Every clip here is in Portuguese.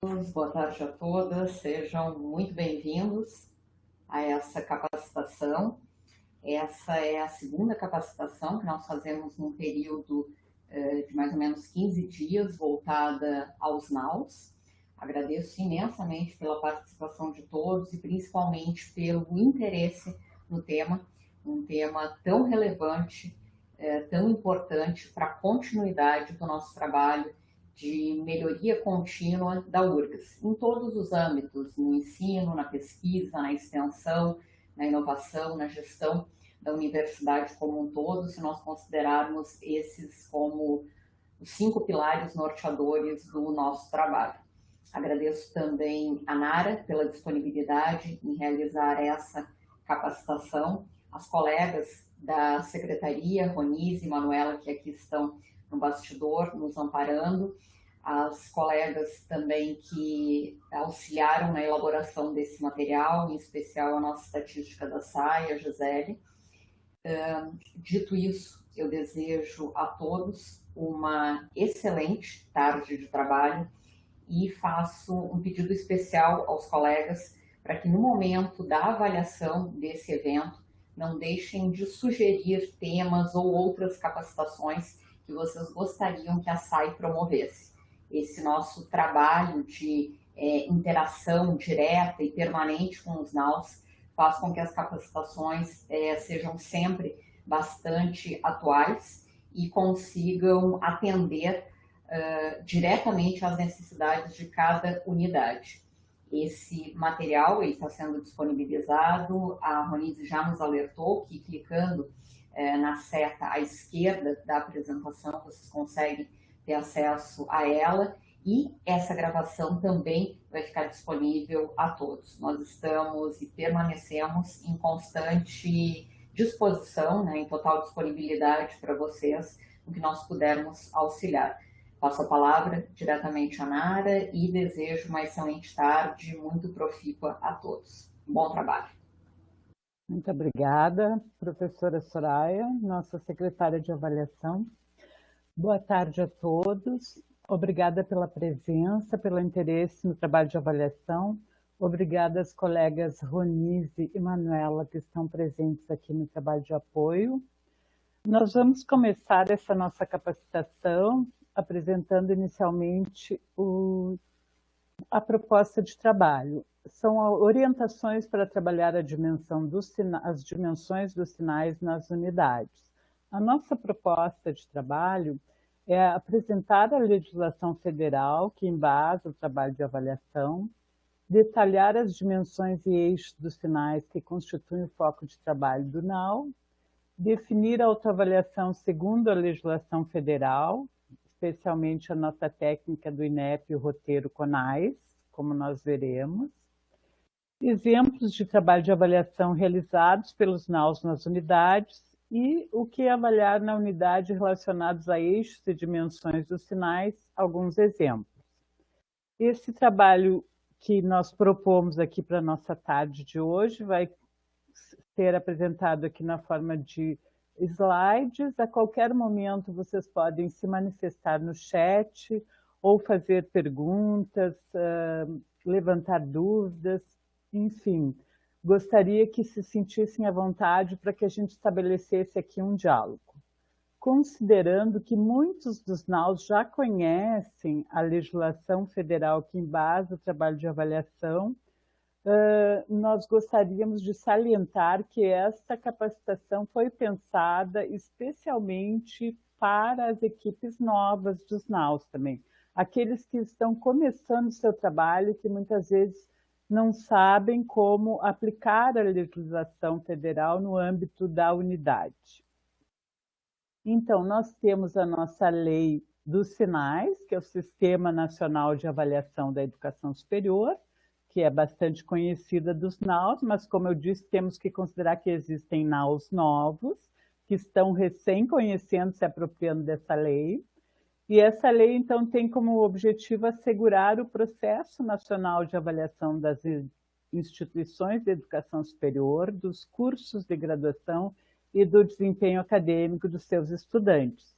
Boa tarde a todas, sejam muito bem-vindos a essa capacitação. Essa é a segunda capacitação que nós fazemos num período de mais ou menos 15 dias, voltada aos NAUs. Agradeço imensamente pela participação de todos e principalmente pelo interesse no tema, um tema tão relevante, tão importante para a continuidade do nosso trabalho de melhoria contínua da URGS, em todos os âmbitos, no ensino, na pesquisa, na extensão, na inovação, na gestão da universidade como um todo, se nós considerarmos esses como os 5 pilares norteadores do nosso trabalho. Agradeço também a Nara pela disponibilidade em realizar essa capacitação, as colegas da secretaria, Ronise e Manuela, que aqui estão no bastidor, nos amparando, as colegas também que auxiliaram na elaboração desse material, em especial a nossa estatística da SAI, a Gisele. Dito isso, eu desejo a todos uma excelente tarde de trabalho e faço um pedido especial aos colegas para que no momento da avaliação desse evento não deixem de sugerir temas ou outras capacitações que vocês gostariam que a SAI promovesse. Esse nosso trabalho de interação direta e permanente com os NAUs faz com que as capacitações sejam sempre bastante atuais e consigam atender diretamente às necessidades de cada unidade. Esse material está sendo disponibilizado, a Ronise já nos alertou que clicando na seta à esquerda da apresentação vocês conseguem ter acesso a ela e essa gravação também vai ficar disponível a todos. Nós estamos e permanecemos em constante disposição, né, em total disponibilidade para vocês, no que nós pudermos auxiliar. Passo a palavra diretamente a Nara e desejo uma excelente tarde, muito profícua a todos. Bom trabalho. Muito obrigada, professora Soraya, nossa secretária de avaliação. Boa tarde a todos. Obrigada pela presença, pelo interesse no trabalho de avaliação. Obrigada às colegas Ronise e Manuela que estão presentes aqui no trabalho de apoio. Nós vamos começar essa nossa capacitação apresentando inicialmente a proposta de trabalho. São orientações para trabalhar as dimensões dos sinais nas unidades. A nossa proposta de trabalho é apresentar a legislação federal que embasa o trabalho de avaliação, detalhar as dimensões e eixos dos sinais que constituem o foco de trabalho do NAU, definir a autoavaliação segundo a legislação federal, especialmente a nossa técnica do INEP e o roteiro CONAIS, como nós veremos, exemplos de trabalho de avaliação realizados pelos NAUs nas unidades e o que avaliar na unidade relacionados a eixos e dimensões dos sinais, alguns exemplos. Esse trabalho que nós propomos aqui para a nossa tarde de hoje vai ser apresentado aqui na forma de slides. A qualquer momento vocês podem se manifestar no chat ou fazer perguntas, levantar dúvidas, enfim. Gostaria que se sentissem à vontade para que a gente estabelecesse aqui um diálogo. Considerando que muitos dos NAUs já conhecem a legislação federal que embasa o trabalho de avaliação, nós gostaríamos de salientar que esta capacitação foi pensada especialmente para as equipes novas dos NAUs também. Aqueles que estão começando o seu trabalho, que muitas vezes não sabem como aplicar a legislação federal no âmbito da unidade. Então, nós temos a nossa lei dos sinais, que é o Sistema Nacional de Avaliação da Educação Superior, que é bastante conhecida dos NAUs, mas, como eu disse, temos que considerar que existem NAUs novos, que estão recém conhecendo, se apropriando dessa lei. E essa lei, então, tem como objetivo assegurar o processo nacional de avaliação das instituições de educação superior, dos cursos de graduação e do desempenho acadêmico dos seus estudantes.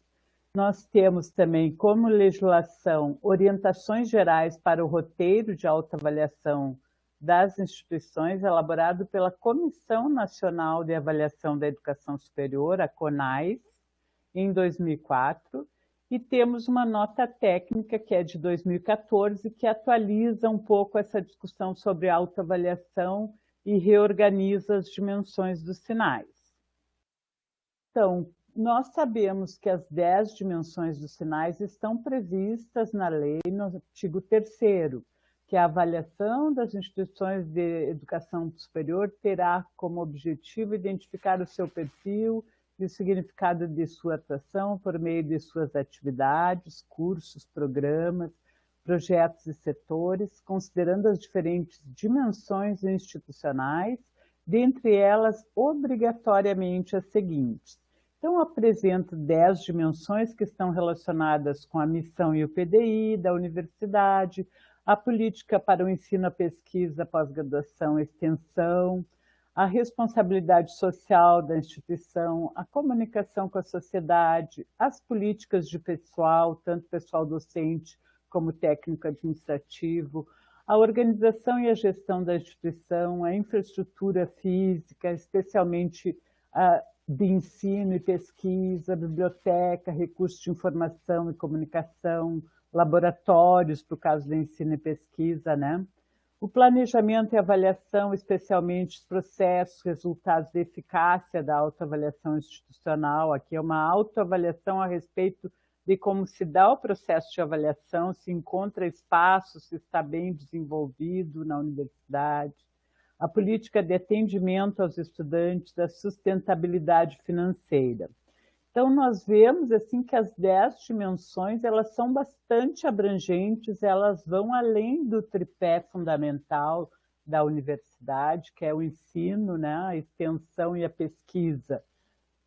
Nós temos também, como legislação, orientações gerais para o roteiro de autoavaliação das instituições, elaborado pela Comissão Nacional de Avaliação da Educação Superior, a CONAS, em 2004, e temos uma nota técnica, que é de 2014, que atualiza um pouco essa discussão sobre autoavaliação e reorganiza as dimensões dos sinais. Então, nós sabemos que as 10 dimensões dos sinais estão previstas na lei, no artigo 3º, que a avaliação das instituições de educação superior terá como objetivo identificar o seu perfil e o significado de sua atuação por meio de suas atividades, cursos, programas, projetos e setores, considerando as diferentes dimensões institucionais, dentre elas, obrigatoriamente as seguintes. Então, apresento 10 dimensões que estão relacionadas com a missão e o PDI da universidade, a política para o ensino, a pesquisa, pós-graduação e extensão, a responsabilidade social da instituição, a comunicação com a sociedade, as políticas de pessoal, tanto pessoal docente como técnico administrativo, a organização e a gestão da instituição, a infraestrutura física, especialmente de ensino e pesquisa, biblioteca, recursos de informação e comunicação, laboratórios, para o caso do ensino e pesquisa, né? O planejamento e avaliação, especialmente os processos, resultados de eficácia da autoavaliação institucional. Aqui é uma autoavaliação a respeito de como se dá o processo de avaliação, se encontra espaço, se está bem desenvolvido na universidade. A política de atendimento aos estudantes, a sustentabilidade financeira. Então, nós vemos assim que as 10 dimensões, elas são bastante abrangentes, elas vão além do tripé fundamental da universidade, que é o ensino, né, a extensão e a pesquisa.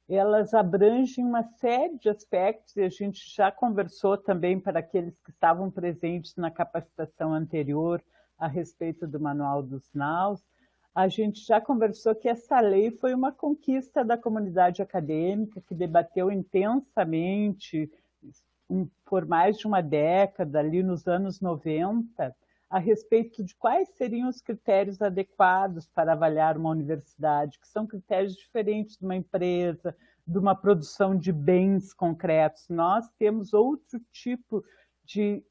Elas abrangem uma série de aspectos, e a gente já conversou também para aqueles que estavam presentes na capacitação anterior a respeito do Manual dos Naus. A gente já conversou que essa lei foi uma conquista da comunidade acadêmica, que debateu intensamente, por mais de uma década, ali nos anos 90, a respeito de quais seriam os critérios adequados para avaliar uma universidade, que são critérios diferentes de uma empresa, de uma produção de bens concretos. Nós temos outro tipo de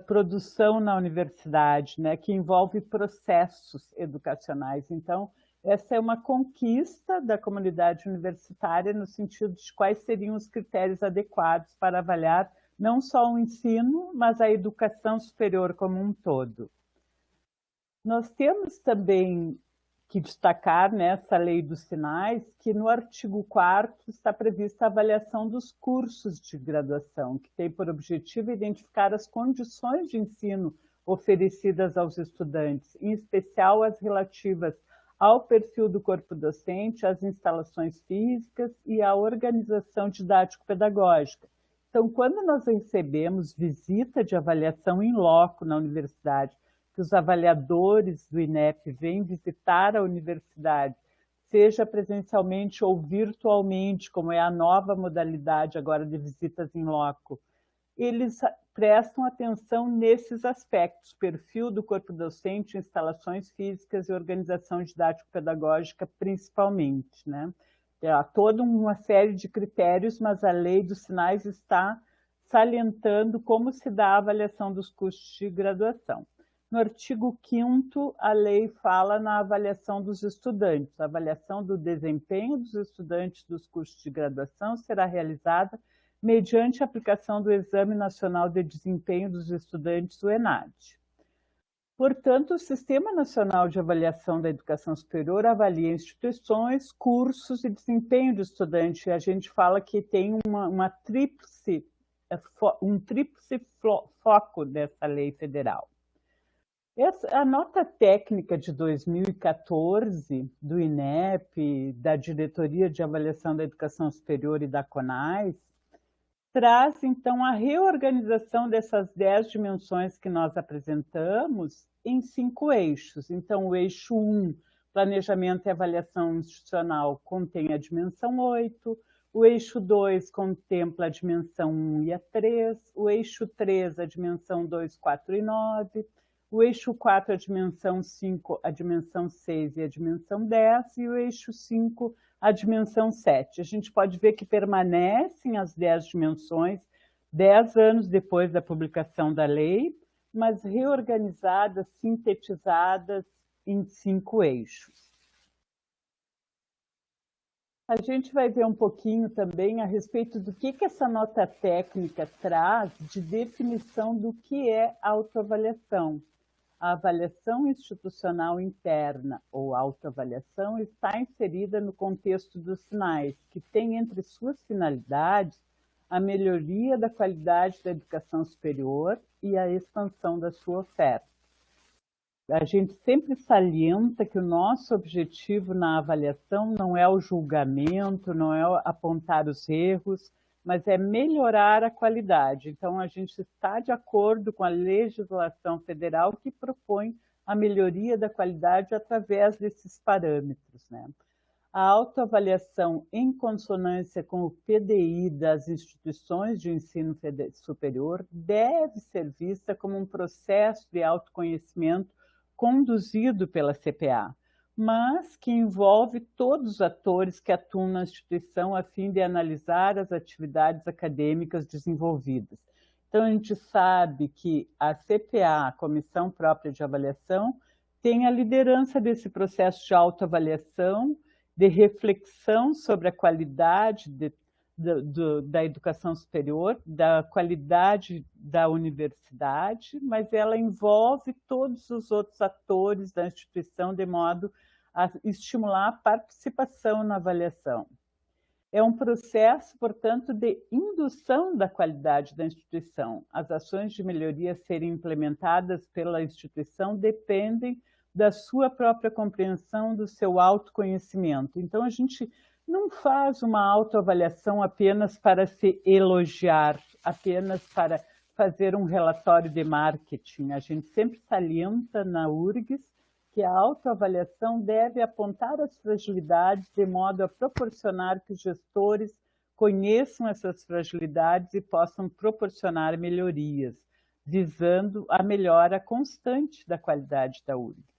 produção na universidade, né, que envolve processos educacionais. Então, essa é uma conquista da comunidade universitária no sentido de quais seriam os critérios adequados para avaliar não só o ensino, mas a educação superior como um todo. Nós temos também que destacar nessa lei dos sinais que no artigo 4º está prevista a avaliação dos cursos de graduação, que tem por objetivo identificar as condições de ensino oferecidas aos estudantes, em especial as relativas ao perfil do corpo docente, às instalações físicas e à organização didático-pedagógica. Então, quando nós recebemos visita de avaliação in loco na universidade, que os avaliadores do INEP vêm visitar a universidade, seja presencialmente ou virtualmente, como é a nova modalidade agora de visitas in loco, eles prestam atenção nesses aspectos, perfil do corpo docente, instalações físicas e organização didático-pedagógica principalmente, né? Há toda uma série de critérios, mas a lei dos sinais está salientando como se dá a avaliação dos cursos de graduação. No artigo 5º, a lei fala na avaliação dos estudantes. A avaliação do desempenho dos estudantes dos cursos de graduação será realizada mediante a aplicação do Exame Nacional de Desempenho dos Estudantes, o ENAD. Portanto, o Sistema Nacional de Avaliação da Educação Superior avalia instituições, cursos e desempenho de estudante. A gente fala que tem um tríplice foco dessa lei federal. A nota técnica de 2014 do INEP, da Diretoria de Avaliação da Educação Superior e da CONAS, traz, então, a reorganização dessas 10 dimensões que nós apresentamos em 5 eixos. Então, o eixo 1, planejamento e avaliação institucional, contém a dimensão 8, O eixo 2 contempla a dimensão 1 e a 3, o eixo 3 a dimensão 2, 4 e 9, o eixo 4 a dimensão 5, a dimensão 6 e a dimensão 10, e o eixo 5 a dimensão 7. A gente pode ver que permanecem as 10 dimensões 10 anos depois da publicação da lei, mas reorganizadas, sintetizadas em 5 eixos. A gente vai ver um pouquinho também a respeito do que essa nota técnica traz de definição do que é autoavaliação. A avaliação institucional interna, ou autoavaliação, está inserida no contexto dos sinais, que tem entre suas finalidades a melhoria da qualidade da educação superior e a expansão da sua oferta. A gente sempre salienta que o nosso objetivo na avaliação não é o julgamento, não é apontar os erros, mas é melhorar a qualidade. Então, a gente está de acordo com a legislação federal que propõe a melhoria da qualidade através desses parâmetros, né? A autoavaliação em consonância com o PDI das instituições de ensino superior deve ser vista como um processo de autoconhecimento conduzido pela CPA, mas que envolve todos os atores que atuam na instituição a fim de analisar as atividades acadêmicas desenvolvidas. Então, a gente sabe que a CPA, a Comissão Própria de Avaliação, tem a liderança desse processo de autoavaliação, de reflexão sobre a qualidade da educação superior, da qualidade da universidade, mas ela envolve todos os outros atores da instituição de modo a estimular a participação na avaliação. É um processo, portanto, de indução da qualidade da instituição. As ações de melhoria serem implementadas pela instituição dependem da sua própria compreensão, do seu autoconhecimento. Então, a gente não faz uma autoavaliação apenas para se elogiar, apenas para fazer um relatório de marketing. A gente sempre salienta na URGS que a autoavaliação deve apontar as fragilidades de modo a proporcionar que os gestores conheçam essas fragilidades e possam proporcionar melhorias, visando a melhora constante da qualidade da URGS.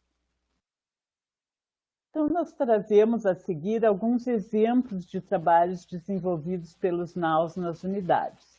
Então, nós trazemos a seguir alguns exemplos de trabalhos desenvolvidos pelos NAUs nas unidades.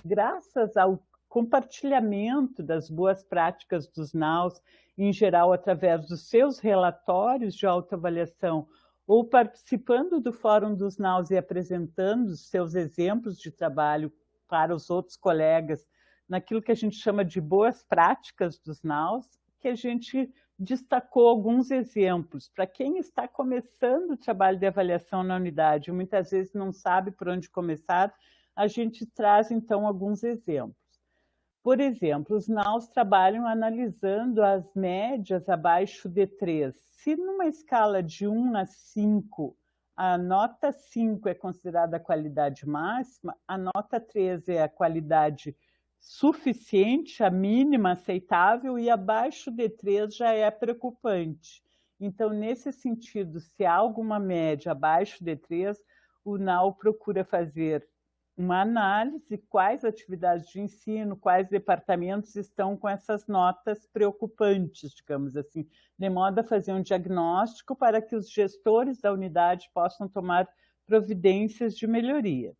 Graças ao compartilhamento das boas práticas dos NAUs, em geral através dos seus relatórios de autoavaliação, ou participando do Fórum dos NAUs e apresentando os seus exemplos de trabalho para os outros colegas, naquilo que a gente chama de boas práticas dos NAUs, que a gente destacou alguns exemplos. Para quem está começando o trabalho de avaliação na unidade, muitas vezes não sabe por onde começar, a gente traz, então, alguns exemplos. Por exemplo, os NAUs trabalham analisando as médias abaixo de 3. Se numa escala de 1 a 5, a nota 5 é considerada a qualidade máxima, a nota 3 é a qualidade suficiente, a mínima aceitável, e abaixo de 3 já é preocupante. Então, nesse sentido, se há alguma média abaixo de 3, o NAU procura fazer uma análise, quais atividades de ensino, quais departamentos estão com essas notas preocupantes, digamos assim, de modo a fazer um diagnóstico para que os gestores da unidade possam tomar providências de melhoria.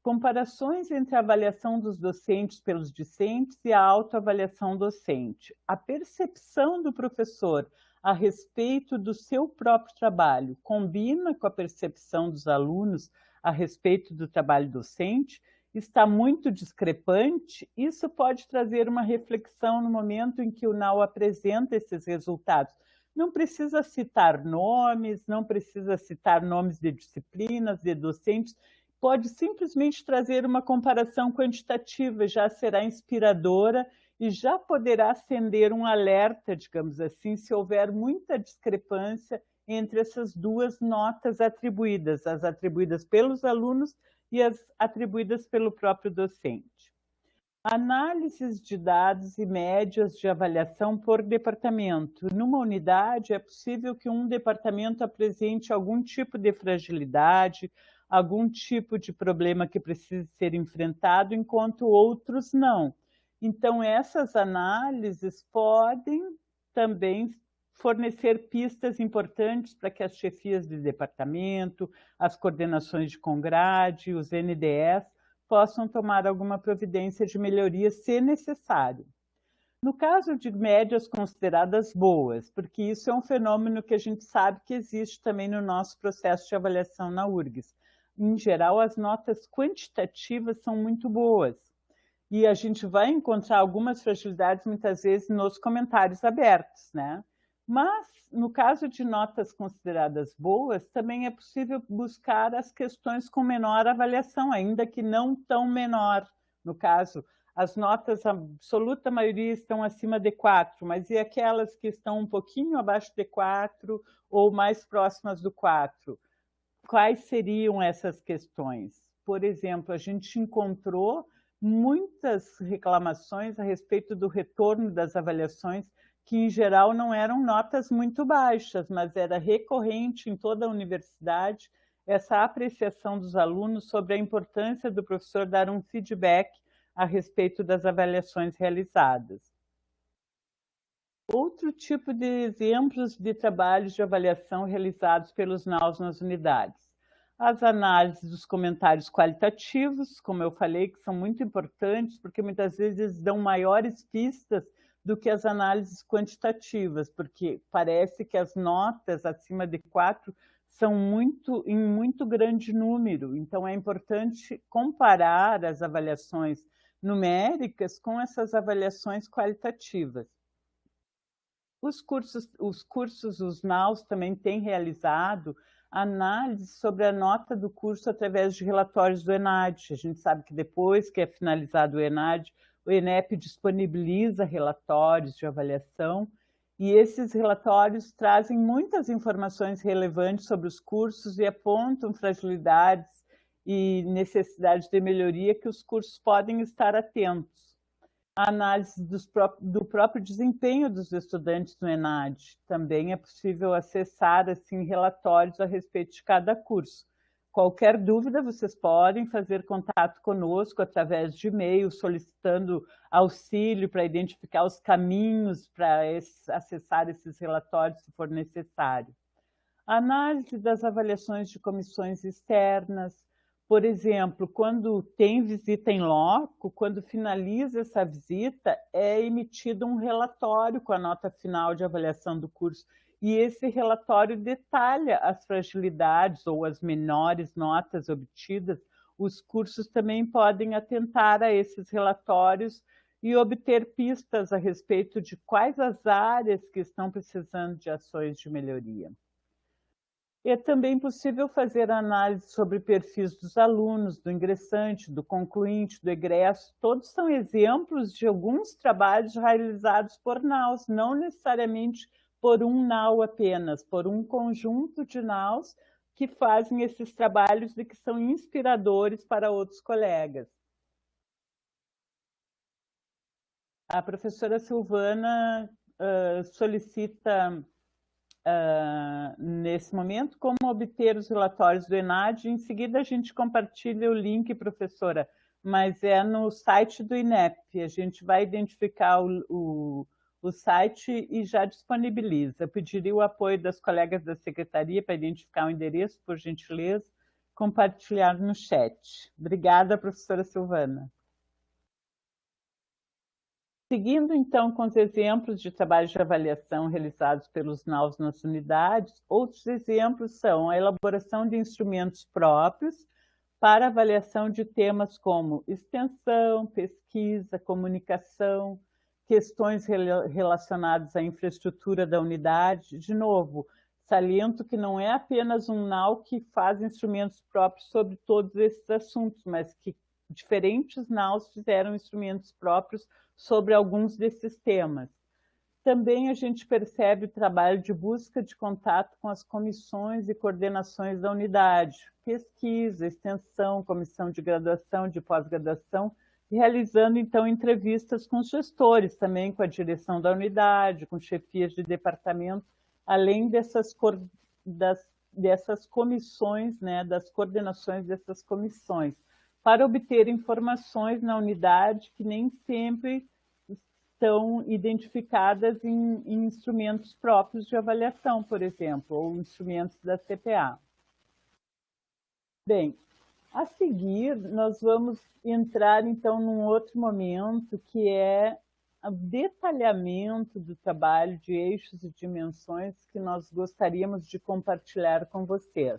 Comparações entre a avaliação dos docentes pelos discentes e a autoavaliação docente. A percepção do professor a respeito do seu próprio trabalho combina com a percepção dos alunos a respeito do trabalho docente? Está muito discrepante? Isso pode trazer uma reflexão no momento em que o NAU apresenta esses resultados. Não precisa citar nomes, não precisa citar nomes de disciplinas, de docentes, pode simplesmente trazer uma comparação quantitativa, já será inspiradora e já poderá acender um alerta, digamos assim, se houver muita discrepância entre essas duas notas atribuídas, as atribuídas pelos alunos e as atribuídas pelo próprio docente. Análises de dados e médias de avaliação por departamento. Numa unidade, é possível que um departamento apresente algum tipo de fragilidade, algum tipo de problema que precise ser enfrentado, enquanto outros não. Então, essas análises podem também fornecer pistas importantes para que as chefias de departamento, as coordenações de Congrade, os NDEs, possam tomar alguma providência de melhoria, se necessário. No caso de médias consideradas boas, porque isso é um fenômeno que a gente sabe que existe também no nosso processo de avaliação na URGS. Em geral, as notas quantitativas são muito boas. E a gente vai encontrar algumas fragilidades, muitas vezes, nos comentários abertos, né? Mas, no caso de notas consideradas boas, também é possível buscar as questões com menor avaliação, ainda que não tão menor. No caso, as notas, a absoluta maioria estão acima de 4, mas e aquelas que estão um pouquinho abaixo de 4 ou mais próximas do 4? Quais seriam essas questões? Por exemplo, a gente encontrou muitas reclamações a respeito do retorno das avaliações, que em geral não eram notas muito baixas, mas era recorrente em toda a universidade essa apreciação dos alunos sobre a importância do professor dar um feedback a respeito das avaliações realizadas. Outro tipo de exemplos de trabalhos de avaliação realizados pelos NAUs nas unidades. As análises dos comentários qualitativos, como eu falei, que são muito importantes, porque muitas vezes dão maiores pistas do que as análises quantitativas, porque parece que as notas acima de 4 são em muito grande número. Então, é importante comparar as avaliações numéricas com essas avaliações qualitativas. Os NAUs também têm realizado análise sobre a nota do curso através de relatórios do ENAD. A gente sabe que depois que é finalizado o ENAD, o INEP disponibiliza relatórios de avaliação, e esses relatórios trazem muitas informações relevantes sobre os cursos e apontam fragilidades e necessidades de melhoria que os cursos podem estar atentos. A análise do próprio desempenho dos estudantes no ENAD. Também é possível acessar assim, relatórios a respeito de cada curso. Qualquer dúvida, vocês podem fazer contato conosco através de e-mail, solicitando auxílio para identificar os caminhos para acessar esses relatórios, se for necessário. A análise das avaliações de comissões externas. Por exemplo, quando tem visita em loco, quando finaliza essa visita, é emitido um relatório com a nota final de avaliação do curso. E esse relatório detalha as fragilidades ou as menores notas obtidas. Os cursos também podem atentar a esses relatórios e obter pistas a respeito de quais as áreas que estão precisando de ações de melhoria. É também possível fazer análise sobre perfis dos alunos, do ingressante, do concluinte, do egresso. Todos são exemplos de alguns trabalhos realizados por NAUs, não necessariamente por um NAU apenas, por um conjunto de NAUs que fazem esses trabalhos e que são inspiradores para outros colegas. A professora Silvana solicita nesse momento como obter os relatórios do ENAD. Em seguida a gente compartilha o link, professora, mas é no site do INEP. A gente vai identificar o site e já disponibiliza. Eu pediria o apoio das colegas da secretaria para identificar o endereço, por gentileza, compartilhar no chat. Obrigada, professora Silvana. Seguindo, então, com os exemplos de trabalhos de avaliação realizados pelos NAUs nas unidades, outros exemplos são a elaboração de instrumentos próprios para avaliação de temas como extensão, pesquisa, comunicação, questões relacionadas à infraestrutura da unidade. De novo, saliento que não é apenas um NAU que faz instrumentos próprios sobre todos esses assuntos, mas que diferentes NAUs fizeram instrumentos próprios sobre alguns desses temas. Também a gente percebe o trabalho de busca de contato com as comissões e coordenações da unidade, pesquisa, extensão, comissão de graduação, de pós-graduação, realizando, então, entrevistas com os gestores, também com a direção da unidade, com chefias de departamento, além das dessas comissões, né, das coordenações dessas comissões, para obter informações na unidade que nem sempre estão identificadas em instrumentos próprios de avaliação, por exemplo, ou instrumentos da CPA. Bem, a seguir, nós vamos entrar, então, num outro momento, que é o detalhamento do trabalho de eixos e dimensões que nós gostaríamos de compartilhar com vocês.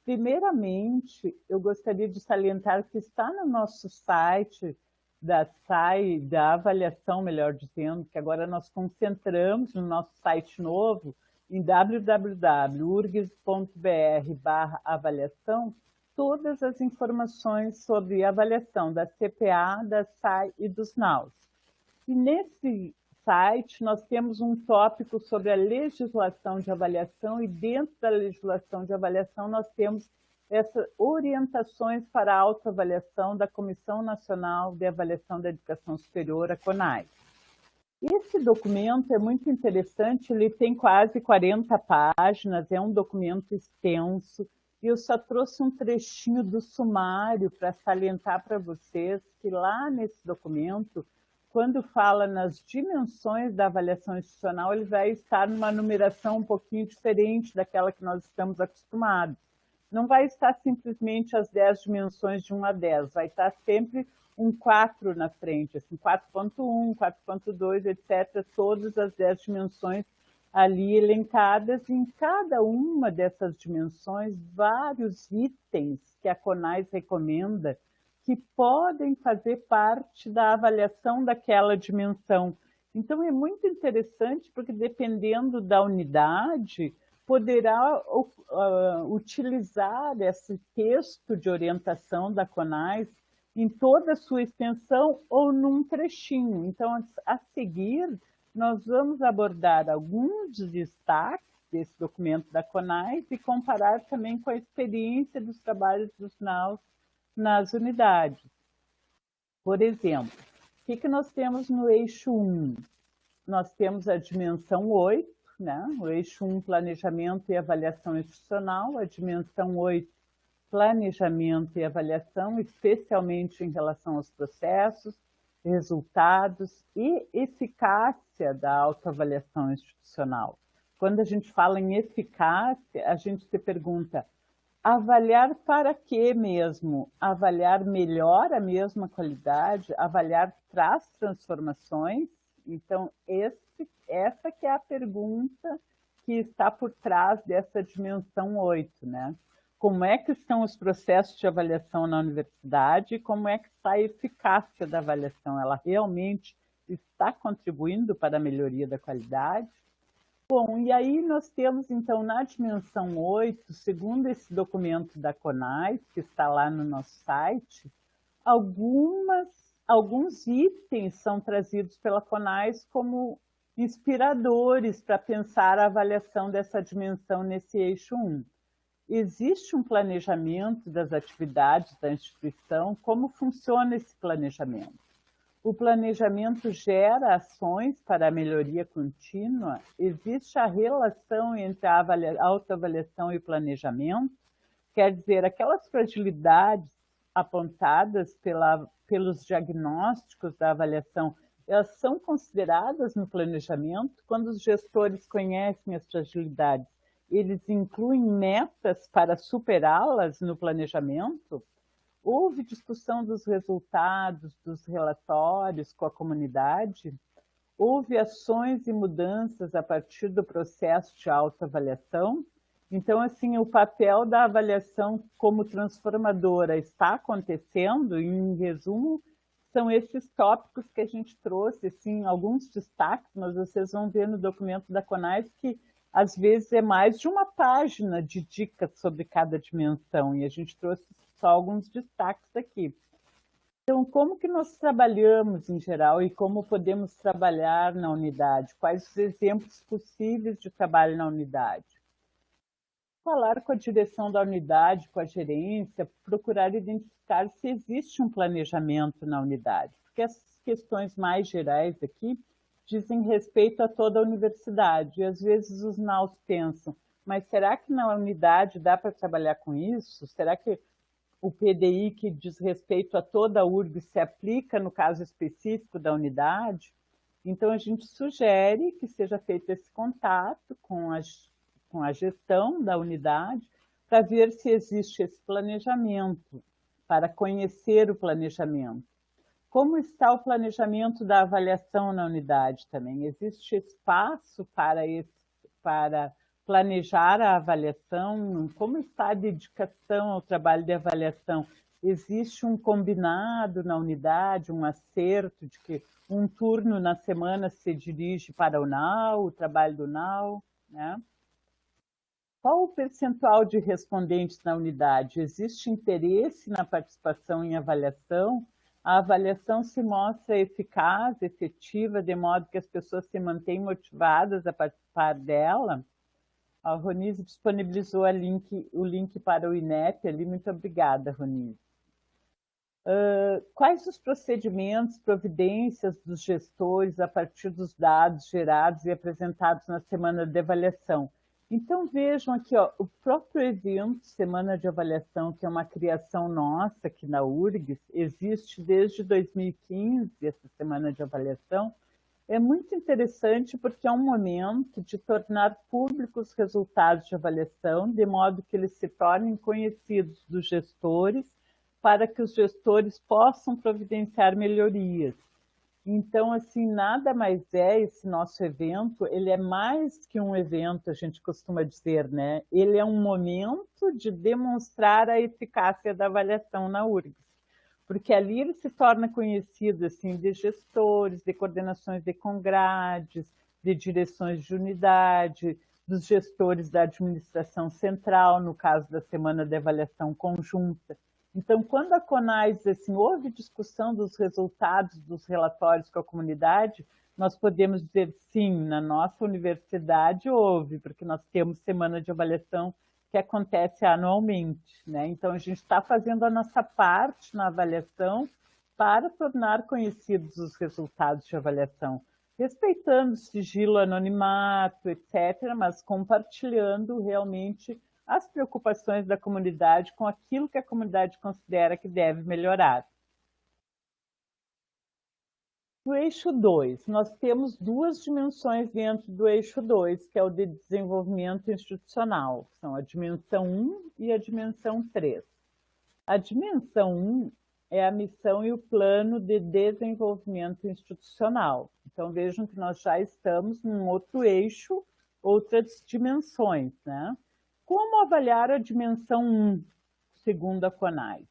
Primeiramente, eu gostaria de salientar que está no nosso site da SAI, da avaliação, melhor dizendo, que agora nós concentramos no nosso site novo, em www.urgs.br/avaliação, todas as informações sobre avaliação da CPA, da SAI e dos NAUs. E nesse site nós temos um tópico sobre a legislação de avaliação e dentro da legislação de avaliação nós temos essas orientações para a autoavaliação da Comissão Nacional de Avaliação da Educação Superior, a CONAI. Esse documento é muito interessante, ele tem quase 40 páginas, é um documento extenso, e eu só trouxe um trechinho do sumário para salientar para vocês que lá nesse documento, quando fala nas dimensões da avaliação institucional, ele vai estar numa numeração um pouquinho diferente daquela que nós estamos acostumados. Não vai estar simplesmente as 10 dimensões de 1 a 10, vai estar sempre um 4 na frente, assim, 4.1, 4.2, etc., todas as 10 dimensões ali elencadas, em cada uma dessas dimensões, vários itens que a CONAIS recomenda que podem fazer parte da avaliação daquela dimensão. Então, é muito interessante, porque dependendo da unidade, poderá utilizar esse texto de orientação da CONAIS em toda a sua extensão ou num trechinho. Então, a seguir, nós vamos abordar alguns destaques desse documento da CONAIS e comparar também com a experiência dos trabalhos dos NAUs nas unidades. Por exemplo, o que nós temos no eixo 1? Nós temos a dimensão 8, né? O eixo 1, planejamento e avaliação institucional, a dimensão 8, planejamento e avaliação, especialmente em relação aos processos, resultados e eficácia da autoavaliação institucional. Quando a gente fala em eficácia, a gente se pergunta, avaliar para quê mesmo? Avaliar melhor a mesma qualidade? Avaliar traz transformações? Então, essa que é a pergunta que está por trás dessa dimensão 8, né? Como é que estão os processos de avaliação na universidade e como é que está a eficácia da avaliação? Ela realmente está contribuindo para a melhoria da qualidade? Bom, e aí nós temos, então, na dimensão 8, segundo esse documento da CONAIS, que está lá no nosso site, alguns itens são trazidos pela CONAIS como inspiradores para pensar a avaliação dessa dimensão nesse eixo 1. Existe um planejamento das atividades da instituição? Como funciona esse planejamento? O planejamento gera ações para a melhoria contínua? Existe a relação entre a autoavaliação e o planejamento? Quer dizer, aquelas fragilidades apontadas pelos diagnósticos da avaliação, elas são consideradas no planejamento? Quando os gestores conhecem as fragilidades, eles incluem metas para superá-las no planejamento? Houve discussão dos resultados, dos relatórios com a comunidade? Houve ações e mudanças a partir do processo de autoavaliação? Então, assim, o papel da avaliação como transformadora está acontecendo? Em resumo, são esses tópicos que a gente trouxe, assim, alguns destaques, mas vocês vão ver no documento da CONAIS que às vezes é mais de uma página de dicas sobre cada dimensão, e a gente trouxe só alguns destaques aqui. Então, como que nós trabalhamos em geral e como podemos trabalhar na unidade? Quais os exemplos possíveis de trabalho na unidade? Falar com a direção da unidade, com a gerência, procurar identificar se existe um planejamento na unidade, porque essas questões mais gerais aqui dizem respeito a toda a universidade, e às vezes os NAUs pensam, mas será que na unidade dá para trabalhar com isso? Será que o PDI que diz respeito a toda a URGS se aplica no caso específico da unidade? Então, a gente sugere que seja feito esse contato com a gestão da unidade para ver se existe esse planejamento, para conhecer o planejamento. Como está o planejamento da avaliação na unidade também? Existe espaço para planejar a avaliação? Como está a dedicação ao trabalho de avaliação? Existe um combinado na unidade, um acerto de que um turno na semana se dirige para o NAU, o trabalho do NAU, né? Qual o percentual de respondentes na unidade? Existe interesse na participação em avaliação? A avaliação se mostra eficaz, efetiva, de modo que as pessoas se mantêm motivadas a participar dela? A Ronise disponibilizou o link para o INEP ali. Muito obrigada, Ronise. Quais os procedimentos, providências dos gestores a partir dos dados gerados e apresentados na semana de avaliação? Então, vejam aqui, ó, o próprio evento Semana de Avaliação, que é uma criação nossa aqui na URGS, existe desde 2015, essa Semana de Avaliação. É muito interessante porque é um momento de tornar públicos os resultados de avaliação, de modo que eles se tornem conhecidos dos gestores, para que os gestores possam providenciar melhorias. Então, assim, nada mais é esse nosso evento, ele é mais que um evento, a gente costuma dizer, né? Ele é um momento de demonstrar a eficácia da avaliação na URGS, porque ali ele se torna conhecido, assim, de gestores, de coordenações de congrades, de direções de unidade, dos gestores da administração central, no caso da Semana de Avaliação Conjunta. Então, quando a CONAS diz assim, houve discussão dos resultados dos relatórios com a comunidade, nós podemos dizer sim, na nossa universidade houve, porque nós temos semana de avaliação que acontece anualmente, né? Então, a gente está fazendo a nossa parte na avaliação para tornar conhecidos os resultados de avaliação, respeitando o sigilo, anonimato, etc., mas compartilhando realmente as preocupações da comunidade com aquilo que a comunidade considera que deve melhorar. No eixo 2, nós temos duas dimensões dentro do eixo 2, que é o de desenvolvimento institucional, são a dimensão 1 e a dimensão 3. A dimensão 1 é a missão e o plano de desenvolvimento institucional. Então, vejam que nós já estamos num outro eixo, outras dimensões, né? Como avaliar a dimensão 1, segundo a CONAS?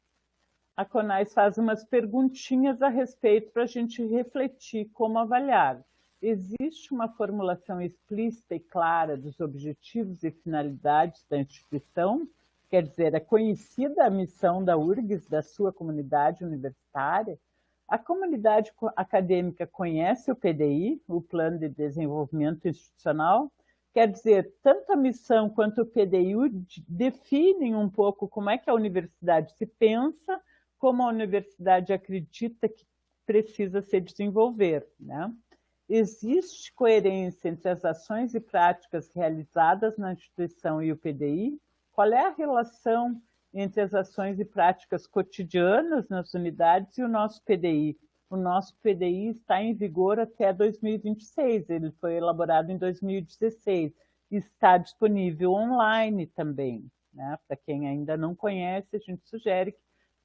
A CONAS faz umas perguntinhas a respeito para a gente refletir como avaliar. Existe uma formulação explícita e clara dos objetivos e finalidades da instituição? Quer dizer, é conhecida a missão da URGS, da sua comunidade universitária? A comunidade acadêmica conhece o PDI, o Plano de Desenvolvimento Institucional? Quer dizer, tanto a missão quanto o PDI definem um pouco como é que a universidade se pensa, como a universidade acredita que precisa se desenvolver, né? Existe coerência entre as ações e práticas realizadas na instituição e o PDI? Qual é a relação entre as ações e práticas cotidianas nas unidades e o nosso PDI? O nosso PDI está em vigor até 2026, ele foi elaborado em 2016, e está disponível online também, né? Para quem ainda não conhece, a gente sugere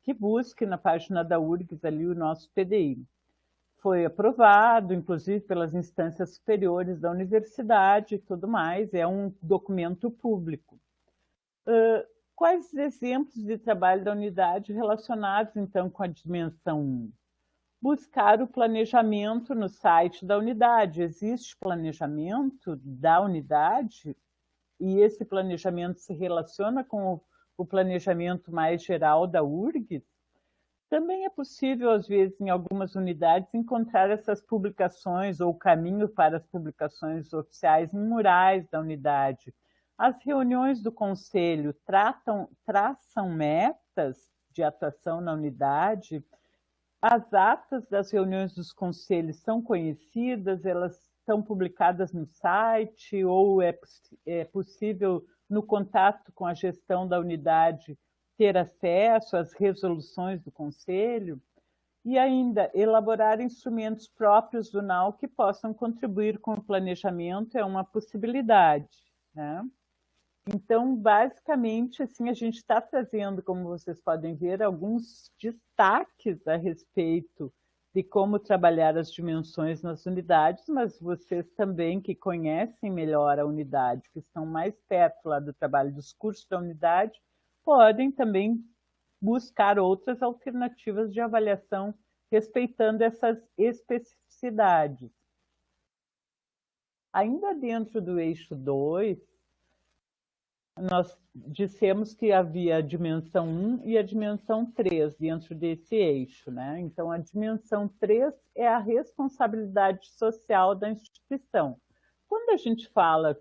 que busque na página da URGS ali o nosso PDI. Foi aprovado, inclusive, pelas instâncias superiores da universidade e tudo mais, é um documento público. Quais os exemplos de trabalho da unidade relacionados, então, com a dimensão 1? Buscar o planejamento no site da unidade. Existe planejamento da unidade e esse planejamento se relaciona com o planejamento mais geral da URGS? Também é possível, às vezes, em algumas unidades, encontrar essas publicações ou caminho para as publicações oficiais em murais da unidade. As reuniões do conselho traçam metas de atuação na unidade. As atas das reuniões dos conselhos são conhecidas, elas estão publicadas no site ou é possível, no contato com a gestão da unidade, ter acesso às resoluções do Conselho? E ainda, elaborar instrumentos próprios do NAU que possam contribuir com o planejamento é uma possibilidade, né? Então, basicamente, assim, a gente está trazendo, como vocês podem ver, alguns destaques a respeito de como trabalhar as dimensões nas unidades, mas vocês também que conhecem melhor a unidade, que estão mais perto lá do trabalho dos cursos da unidade, podem também buscar outras alternativas de avaliação respeitando essas especificidades. Ainda dentro do eixo 2, nós dissemos que havia a dimensão 1 e a dimensão 3 dentro desse eixo, né? Então, a dimensão 3 é a responsabilidade social da instituição. Quando a gente fala,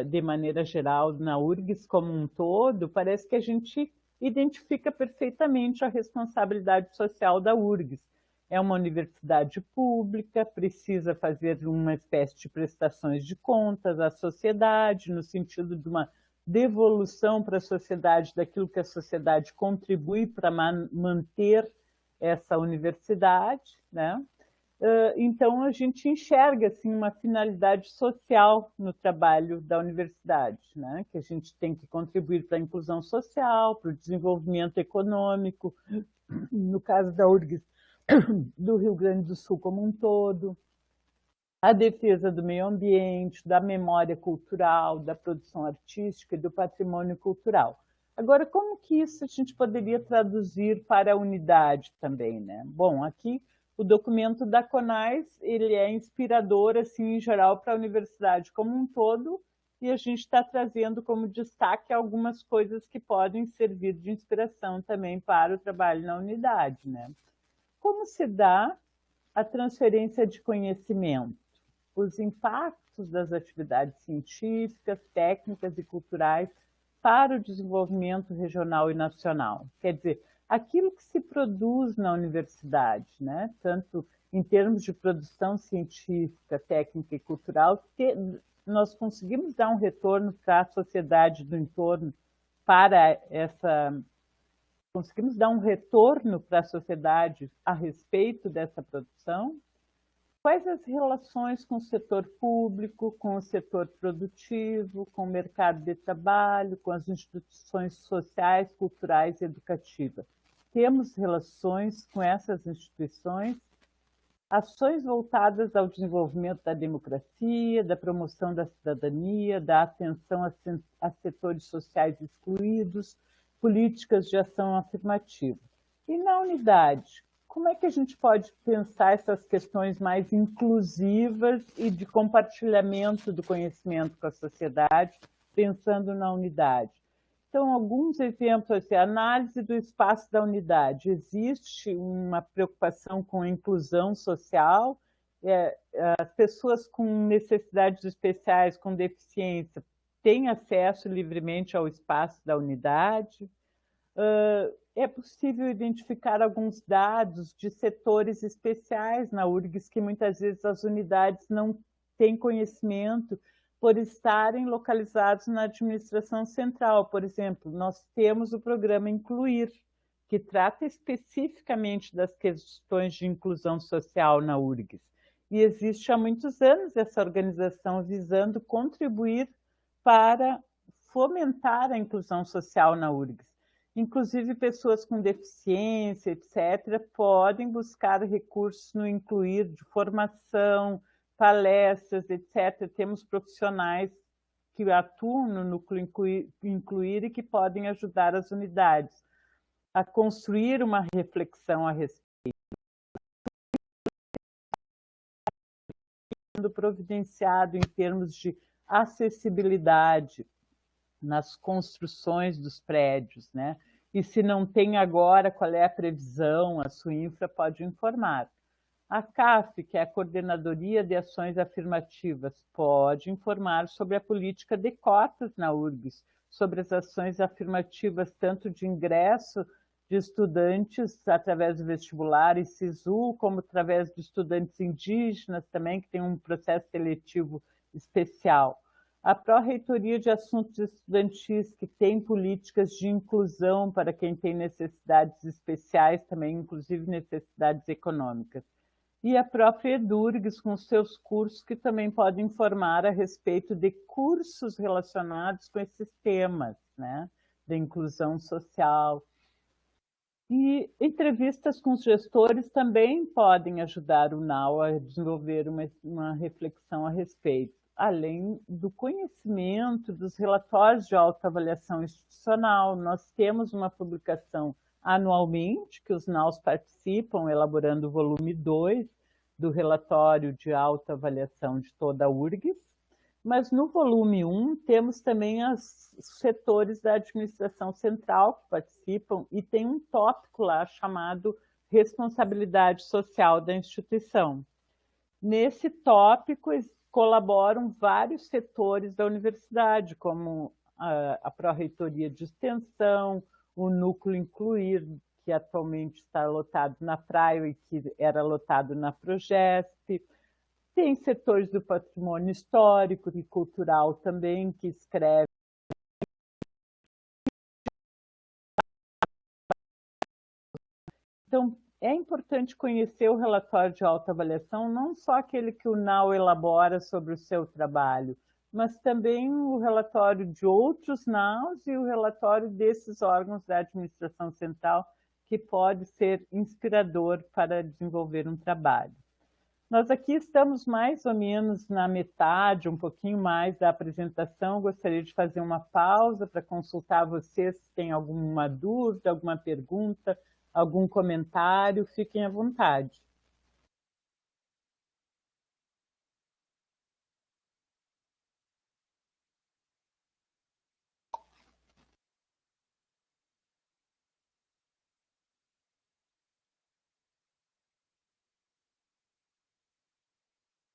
de maneira geral, na URGS como um todo, parece que a gente identifica perfeitamente a responsabilidade social da URGS. É uma universidade pública, precisa fazer uma espécie de prestações de contas à sociedade, no sentido de uma devolução para a sociedade daquilo que a sociedade contribui para manter essa universidade, né? Então, a gente enxerga assim, uma finalidade social no trabalho da universidade, né? Que a gente tem que contribuir para a inclusão social, para o desenvolvimento econômico, no caso da URGS, do Rio Grande do Sul como um todo, a defesa do meio ambiente, da memória cultural, da produção artística e do patrimônio cultural. Agora, como que isso a gente poderia traduzir para a unidade também, né? Bom, aqui o documento da CONAS, ele é inspirador, assim, em geral, para a universidade como um todo, e a gente está trazendo como destaque algumas coisas que podem servir de inspiração também para o trabalho na unidade, né? Como se dá a transferência de conhecimento? Os impactos das atividades científicas, técnicas e culturais para o desenvolvimento regional e nacional. Quer dizer, aquilo que se produz na universidade, né? Tanto em termos de produção científica, técnica e cultural, nós conseguimos dar um retorno para a sociedade do entorno, para essa... Conseguimos dar um retorno para a sociedade a respeito dessa produção? Quais as relações com o setor público, com o setor produtivo, com o mercado de trabalho, com as instituições sociais, culturais e educativas? Temos relações com essas instituições? Ações voltadas ao desenvolvimento da democracia, da promoção da cidadania, da atenção a setores sociais excluídos, políticas de ação afirmativa. E na unidade, como é que a gente pode pensar essas questões mais inclusivas e de compartilhamento do conhecimento com a sociedade, pensando na unidade? Então, alguns exemplos, assim, análise do espaço da unidade. Existe uma preocupação com a inclusão social, as pessoas com necessidades especiais, com deficiência, têm acesso livremente ao espaço da unidade. É possível identificar alguns dados de setores especiais na URGS que muitas vezes as unidades não têm conhecimento por estarem localizados na administração central. Por exemplo, nós temos o programa Incluir, que trata especificamente das questões de inclusão social na URGS. E existe há muitos anos essa organização visando contribuir para fomentar a inclusão social na URGS. Inclusive, pessoas com deficiência, etc., podem buscar recursos no Incluir de formação, palestras, etc. Temos profissionais que atuam no núcleo Incluir e que podem ajudar as unidades a construir uma reflexão a respeito. Providenciado em termos de acessibilidade nas construções dos prédios, né? E se não tem agora, qual é a previsão, a Suinfra pode informar. A CAF, que é a Coordenadoria de Ações Afirmativas, pode informar sobre a política de cotas na URGS, sobre as ações afirmativas, tanto de ingresso de estudantes através do vestibular e SISU, como através de estudantes indígenas também, que tem um processo seletivo especial. A Pró-Reitoria de Assuntos Estudantis, que tem políticas de inclusão para quem tem necessidades especiais também, inclusive necessidades econômicas. E a própria Edurgs, com seus cursos, que também podem informar a respeito de cursos relacionados com esses temas, né, de inclusão social. E entrevistas com os gestores também podem ajudar o NAU a desenvolver uma reflexão a respeito, além do conhecimento dos relatórios de autoavaliação institucional. Nós temos uma publicação anualmente, que os NAUs participam, elaborando o volume 2 do relatório de autoavaliação de toda a URGS, mas no volume 1 temos também os setores da administração central que participam e tem um tópico lá chamado responsabilidade social da instituição. Nesse tópico colaboram vários setores da universidade, como a Pró-Reitoria de Extensão, o Núcleo Incluir, que atualmente está lotado na Praia e que era lotado na Progesp. Tem setores do patrimônio histórico e cultural também que escrevem. Então, é importante conhecer o relatório de autoavaliação, não só aquele que o NAU elabora sobre o seu trabalho, mas também o relatório de outros NAUs e o relatório desses órgãos da administração central, que pode ser inspirador para desenvolver um trabalho. Nós aqui estamos mais ou menos na metade, um pouquinho mais da apresentação. Gostaria de fazer uma pausa para consultar vocês se tem alguma dúvida, alguma pergunta, algum comentário. Fiquem à vontade.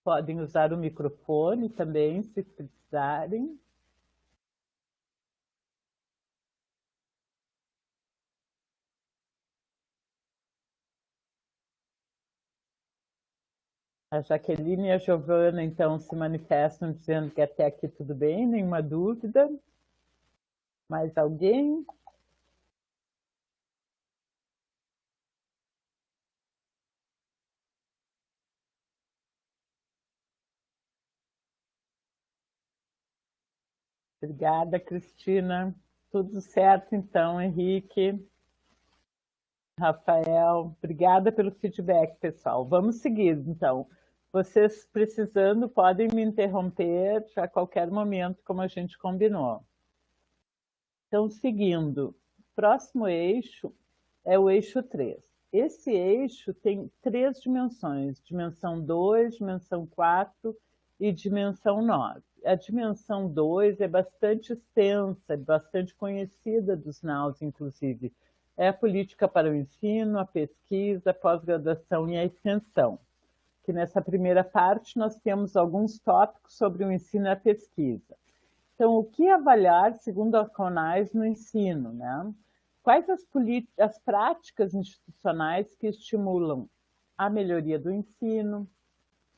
Podem usar o microfone também, se precisarem. A Jaqueline e a Giovana, então, se manifestam dizendo que até aqui tudo bem, nenhuma dúvida. Mais alguém? Obrigada, Cristina. Tudo certo, então, Henrique. Rafael, obrigada pelo feedback, pessoal. Vamos seguir, então. Vocês precisando, podem me interromper a qualquer momento, como a gente combinou. Então, seguindo, próximo eixo é o eixo 3. Esse eixo tem 3 dimensões, dimensão 2, dimensão 4 e dimensão 9. A dimensão 2 é bastante extensa, bastante conhecida dos NAUs, inclusive. É a política para o ensino, a pesquisa, a pós-graduação e a extensão. Que nessa primeira parte nós temos alguns tópicos sobre o ensino e a pesquisa. Então, o que avaliar segundo a CONAS no ensino, né? Quais as práticas institucionais que estimulam a melhoria do ensino,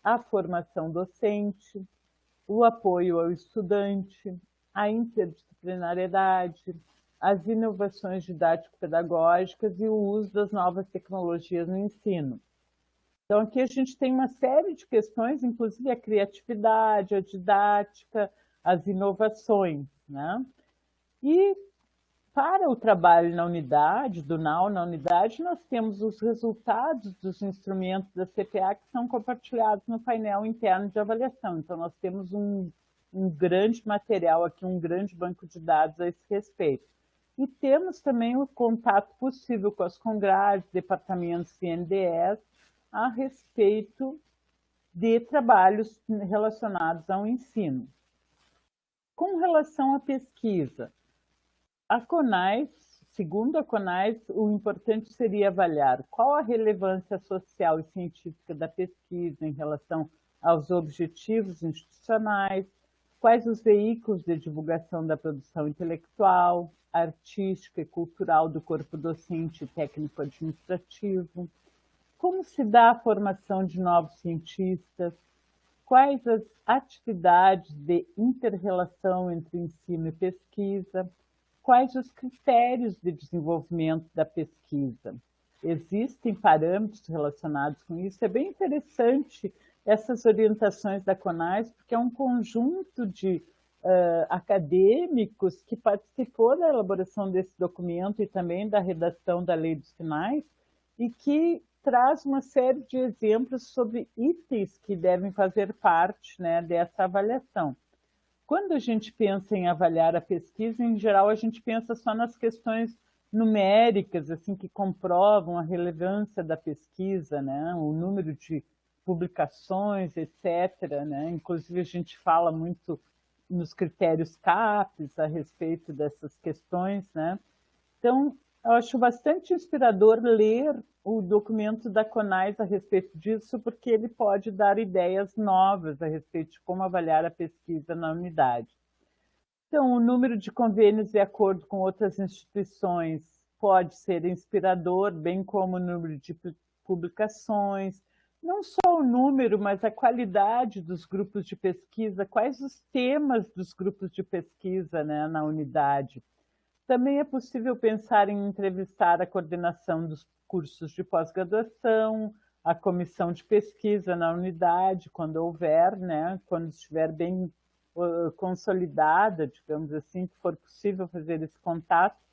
a formação docente, o apoio ao estudante, a interdisciplinariedade, as inovações didático-pedagógicas e o uso das novas tecnologias no ensino. Então, aqui a gente tem uma série de questões, inclusive a criatividade, a didática, as inovações, né? E para o trabalho na unidade, do NAU na unidade, nós temos os resultados dos instrumentos da CPA que são compartilhados no painel interno de avaliação. Então, nós temos um grande material aqui, um grande banco de dados a esse respeito. E temos também o contato possível com as CONGRADs, departamentos e NDEs, a respeito de trabalhos relacionados ao ensino. Com relação à pesquisa, a CONAS, segundo a CONAS, o importante seria avaliar qual a relevância social e científica da pesquisa em relação aos objetivos institucionais, quais os veículos de divulgação da produção intelectual, artística e cultural do corpo docente e técnico-administrativo, como se dá a formação de novos cientistas, quais as atividades de inter-relação entre ensino e pesquisa, quais os critérios de desenvolvimento da pesquisa. Existem parâmetros relacionados com isso. É bem interessante essas orientações da CONAS, porque é um conjunto de acadêmicos que participou da elaboração desse documento e também da redação da Lei dos Sinais, e que traz uma série de exemplos sobre itens que devem fazer parte, né, dessa avaliação. Quando a gente pensa em avaliar a pesquisa, em geral, a gente pensa só nas questões numéricas, assim, que comprovam a relevância da pesquisa, né, o número de publicações, etc., né? Inclusive, a gente fala muito nos critérios CAPES a respeito dessas questões, né? Então, eu acho bastante inspirador ler o documento da CONAS a respeito disso, porque ele pode dar ideias novas a respeito de como avaliar a pesquisa na unidade. Então, o número de convênios de acordo com outras instituições pode ser inspirador, bem como o número de publicações, não só o número, mas a qualidade dos grupos de pesquisa, quais os temas dos grupos de pesquisa, né, na unidade. Também é possível pensar em entrevistar a coordenação dos cursos de pós-graduação, a comissão de pesquisa na unidade, quando houver, né, quando estiver bem consolidada, digamos assim, que for possível fazer esse contato.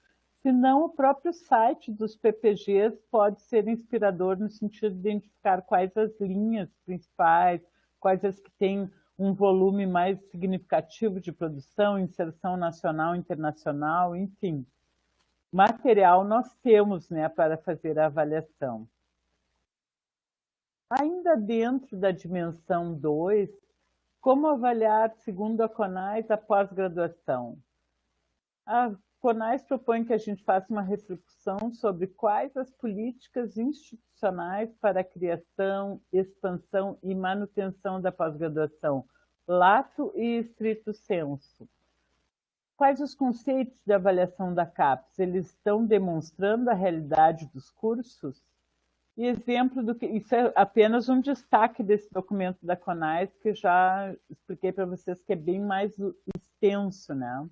Se não, o próprio site dos PPGs pode ser inspirador no sentido de identificar quais as linhas principais, quais as que têm um volume mais significativo de produção, inserção nacional, internacional, enfim. Material nós temos, né, para fazer a avaliação. Ainda dentro da dimensão 2, como avaliar, segundo a CONAS, a pós-graduação? A CONAS propõe que a gente faça uma reflexão sobre quais as políticas institucionais para a criação, expansão e manutenção da pós-graduação, lato e estrito sensu. Quais os conceitos de avaliação da CAPES? Eles estão demonstrando a realidade dos cursos? E exemplo do que... Isso é apenas um destaque desse documento da CONAS, que já expliquei para vocês que é bem mais extenso, né?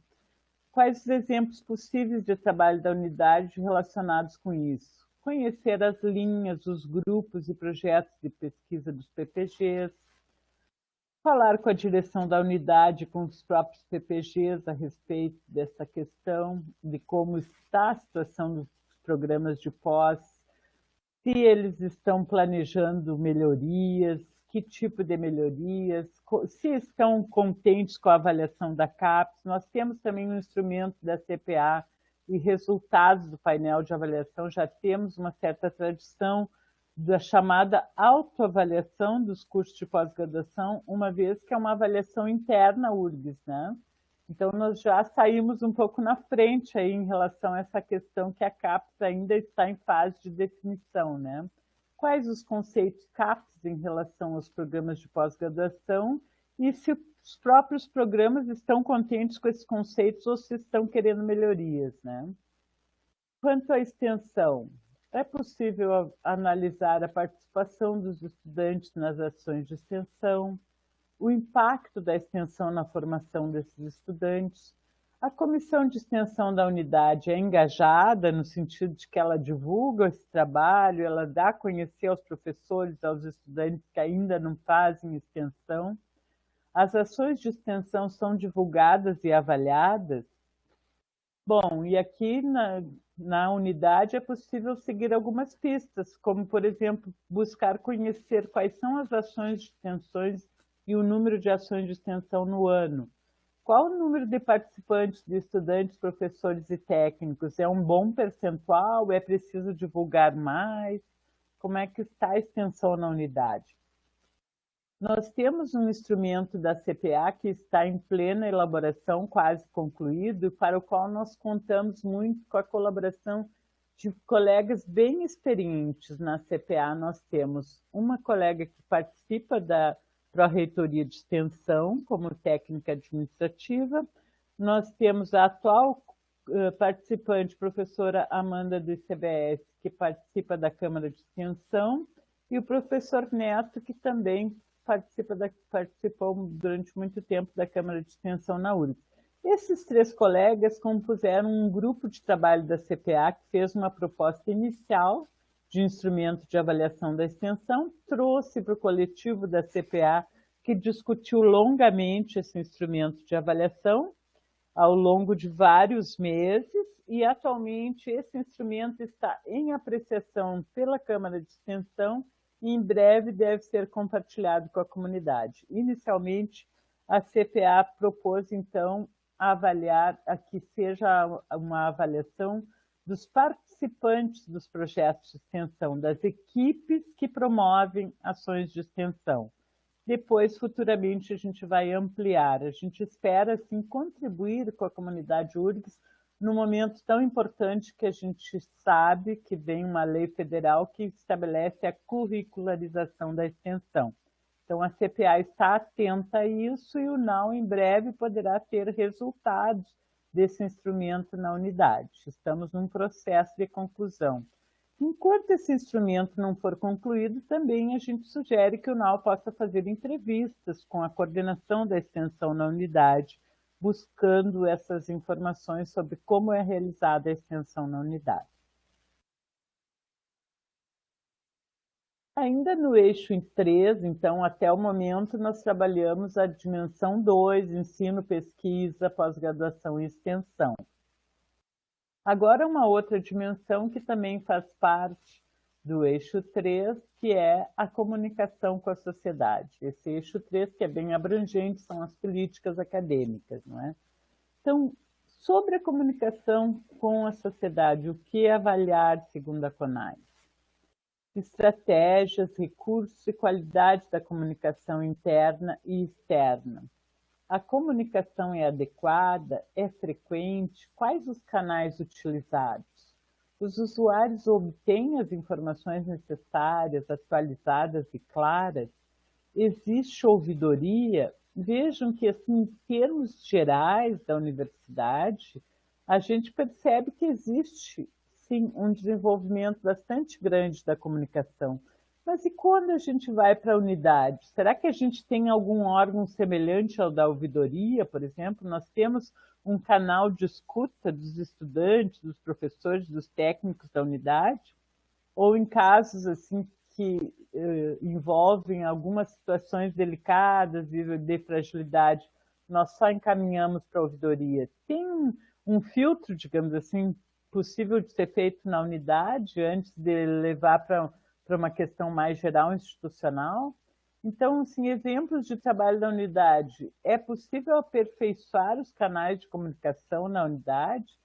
Quais os exemplos possíveis de trabalho da unidade relacionados com isso? Conhecer as linhas, os grupos e projetos de pesquisa dos PPGs, falar com a direção da unidade, com os próprios PPGs a respeito dessa questão, de como está a situação dos programas de pós, se eles estão planejando melhorias, que tipo de melhorias, se estão contentes com a avaliação da CAPES. Nós temos também um instrumento da CPA e resultados do painel de avaliação, já temos uma certa tradição da chamada autoavaliação dos cursos de pós-graduação, uma vez que é uma avaliação interna URGS, né? Então, nós já saímos um pouco na frente aí em relação a essa questão que a CAPES ainda está em fase de definição, né? Quais os conceitos CAPES em relação aos programas de pós-graduação e se os próprios programas estão contentes com esses conceitos ou se estão querendo melhorias, né? Quanto à extensão, é possível analisar a participação dos estudantes nas ações de extensão, o impacto da extensão na formação desses estudantes. A comissão de extensão da unidade é engajada no sentido de que ela divulga esse trabalho, ela dá a conhecer aos professores, aos estudantes que ainda não fazem extensão. As ações de extensão são divulgadas e avaliadas. Bom, e aqui na unidade é possível seguir algumas pistas, como, por exemplo, buscar conhecer quais são as ações de extensões e o número de ações de extensão no ano. Qual o número de participantes, de estudantes, professores e técnicos? É um bom percentual? É preciso divulgar mais? Como é que está a extensão na unidade? Nós temos um instrumento da CPA que está em plena elaboração, quase concluído, para o qual nós contamos muito com a colaboração de colegas bem experientes na CPA. Nós temos uma colega que participa Pró-Reitoria de Extensão, como técnica administrativa. Nós temos a atual participante, professora Amanda do ICBS, que participa da Câmara de Extensão, e o professor Neto, que também participou durante muito tempo da Câmara de Extensão na URGS. Esses 3 colegas compuseram um grupo de trabalho da CPA que fez uma proposta inicial de instrumento de avaliação da extensão, trouxe para o coletivo da CPA, que discutiu longamente esse instrumento de avaliação ao longo de vários meses, e atualmente esse instrumento está em apreciação pela Câmara de Extensão e em breve deve ser compartilhado com a comunidade. Inicialmente, a CPA propôs, então, avaliar, que seja uma avaliação dos participantes dos projetos de extensão, das equipes que promovem ações de extensão. Depois, futuramente, a gente vai ampliar. A gente espera, assim, contribuir com a comunidade URGS num momento tão importante que a gente sabe que vem uma lei federal que estabelece a curricularização da extensão. Então, a CPA está atenta a isso e o NAU, em breve, poderá ter resultados desse instrumento na unidade. Estamos num processo de conclusão. Enquanto esse instrumento não for concluído, também a gente sugere que o NAU possa fazer entrevistas com a coordenação da extensão na unidade, buscando essas informações sobre como é realizada a extensão na unidade. Ainda no eixo em 3, então, até o momento, nós trabalhamos a dimensão 2, ensino, pesquisa, pós-graduação e extensão. Agora, uma outra dimensão que também faz parte do eixo 3, que é a comunicação com a sociedade. Esse eixo 3, que é bem abrangente, são as políticas acadêmicas, não é? Então, sobre a comunicação com a sociedade, o que avaliar segundo a CONAIS? Estratégias, recursos e qualidade da comunicação interna e externa. A comunicação é adequada? É frequente? Quais os canais utilizados? Os usuários obtêm as informações necessárias, atualizadas e claras? Existe ouvidoria? Vejam que, assim, em termos gerais da universidade, a gente percebe que existe, sim, um desenvolvimento bastante grande da comunicação. Mas e quando a gente vai para a unidade? Será que a gente tem algum órgão semelhante ao da ouvidoria, por exemplo? Nós temos um canal de escuta dos estudantes, dos professores, dos técnicos da unidade? Ou em casos assim que envolvem algumas situações delicadas e de fragilidade, nós só encaminhamos para a ouvidoria? Tem um filtro, digamos assim, possível de ser feito na unidade antes de levar para uma questão mais geral institucional? Então, assim, exemplos de trabalho da unidade. É possível aperfeiçoar os canais de comunicação na unidade?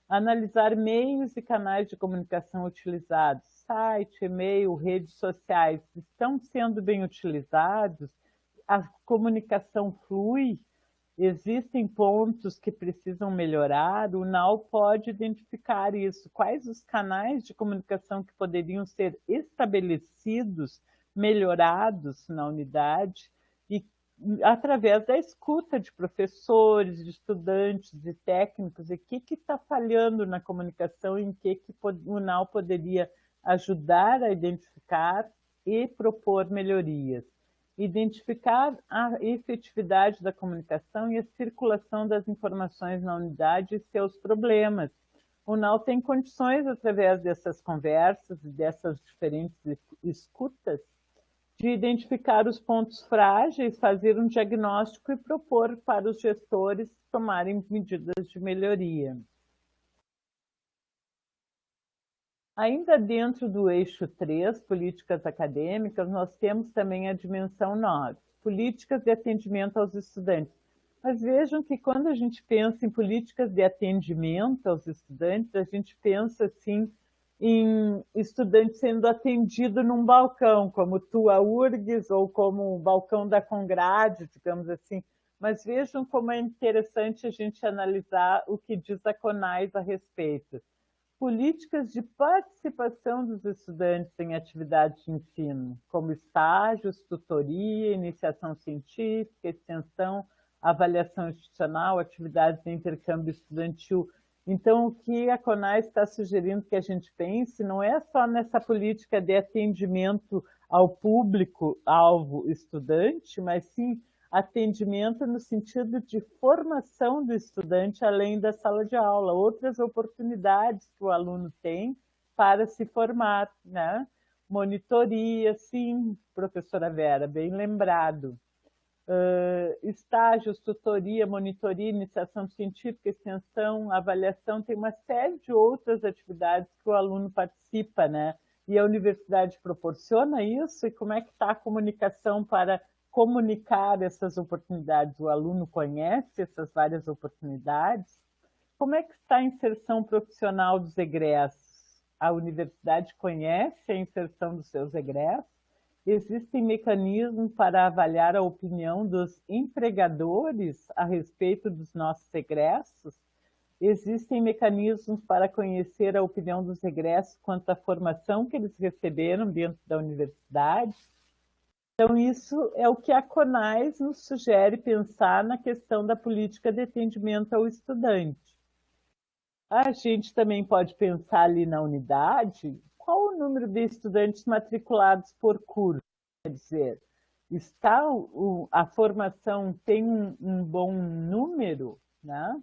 Analisar meios e canais de comunicação utilizados, site, e-mail, redes sociais, estão sendo bem utilizados? A comunicação flui? Existem pontos que precisam melhorar? O NAU pode identificar isso. Quais os canais de comunicação que poderiam ser estabelecidos, melhorados na unidade? E através da escuta de professores, de estudantes, de técnicos, e o que está falhando na comunicação, em que o NAU poderia ajudar a identificar e propor melhorias. Identificar a efetividade da comunicação e a circulação das informações na unidade e seus problemas. O NAU tem condições, através dessas conversas e dessas diferentes escutas, de identificar os pontos frágeis, fazer um diagnóstico e propor para os gestores tomarem medidas de melhoria. Ainda dentro do eixo 3, políticas acadêmicas, nós temos também a dimensão 9, políticas de atendimento aos estudantes. Mas vejam que quando a gente pensa em políticas de atendimento aos estudantes, a gente pensa assim em estudante sendo atendido num balcão, como tua URGS ou como o balcão da Congrade, digamos assim. Mas vejam como é interessante a gente analisar o que diz a CONAIS a respeito. políticas de participação dos estudantes em atividades de ensino, como estágios, tutoria, iniciação científica, extensão, avaliação institucional, atividades de intercâmbio estudantil. Então, o que a CONAS está sugerindo que a gente pense não é só nessa política de atendimento ao público-alvo estudante, mas sim atendimento no sentido de formação do estudante além da sala de aula, outras oportunidades que o aluno tem para se formar, né? Monitoria, sim, professora Vera, bem lembrado. Estágios, tutoria, monitoria, iniciação científica, extensão, avaliação, tem uma série de outras atividades que o aluno participa, né? E a universidade proporciona isso, e como é que está a comunicação para comunicar essas oportunidades? O aluno conhece essas várias oportunidades? Como é que está a inserção profissional dos egressos? A universidade conhece a inserção dos seus egressos? Existem mecanismos para avaliar a opinião dos empregadores a respeito dos nossos egressos? Existem mecanismos para conhecer a opinião dos egressos quanto à formação que eles receberam dentro da universidade? Então, isso é o que a CONAS nos sugere pensar na questão da política de atendimento ao estudante. A gente também pode pensar ali na unidade, qual o número de estudantes matriculados por curso? Quer dizer, a formação tem um bom número, né?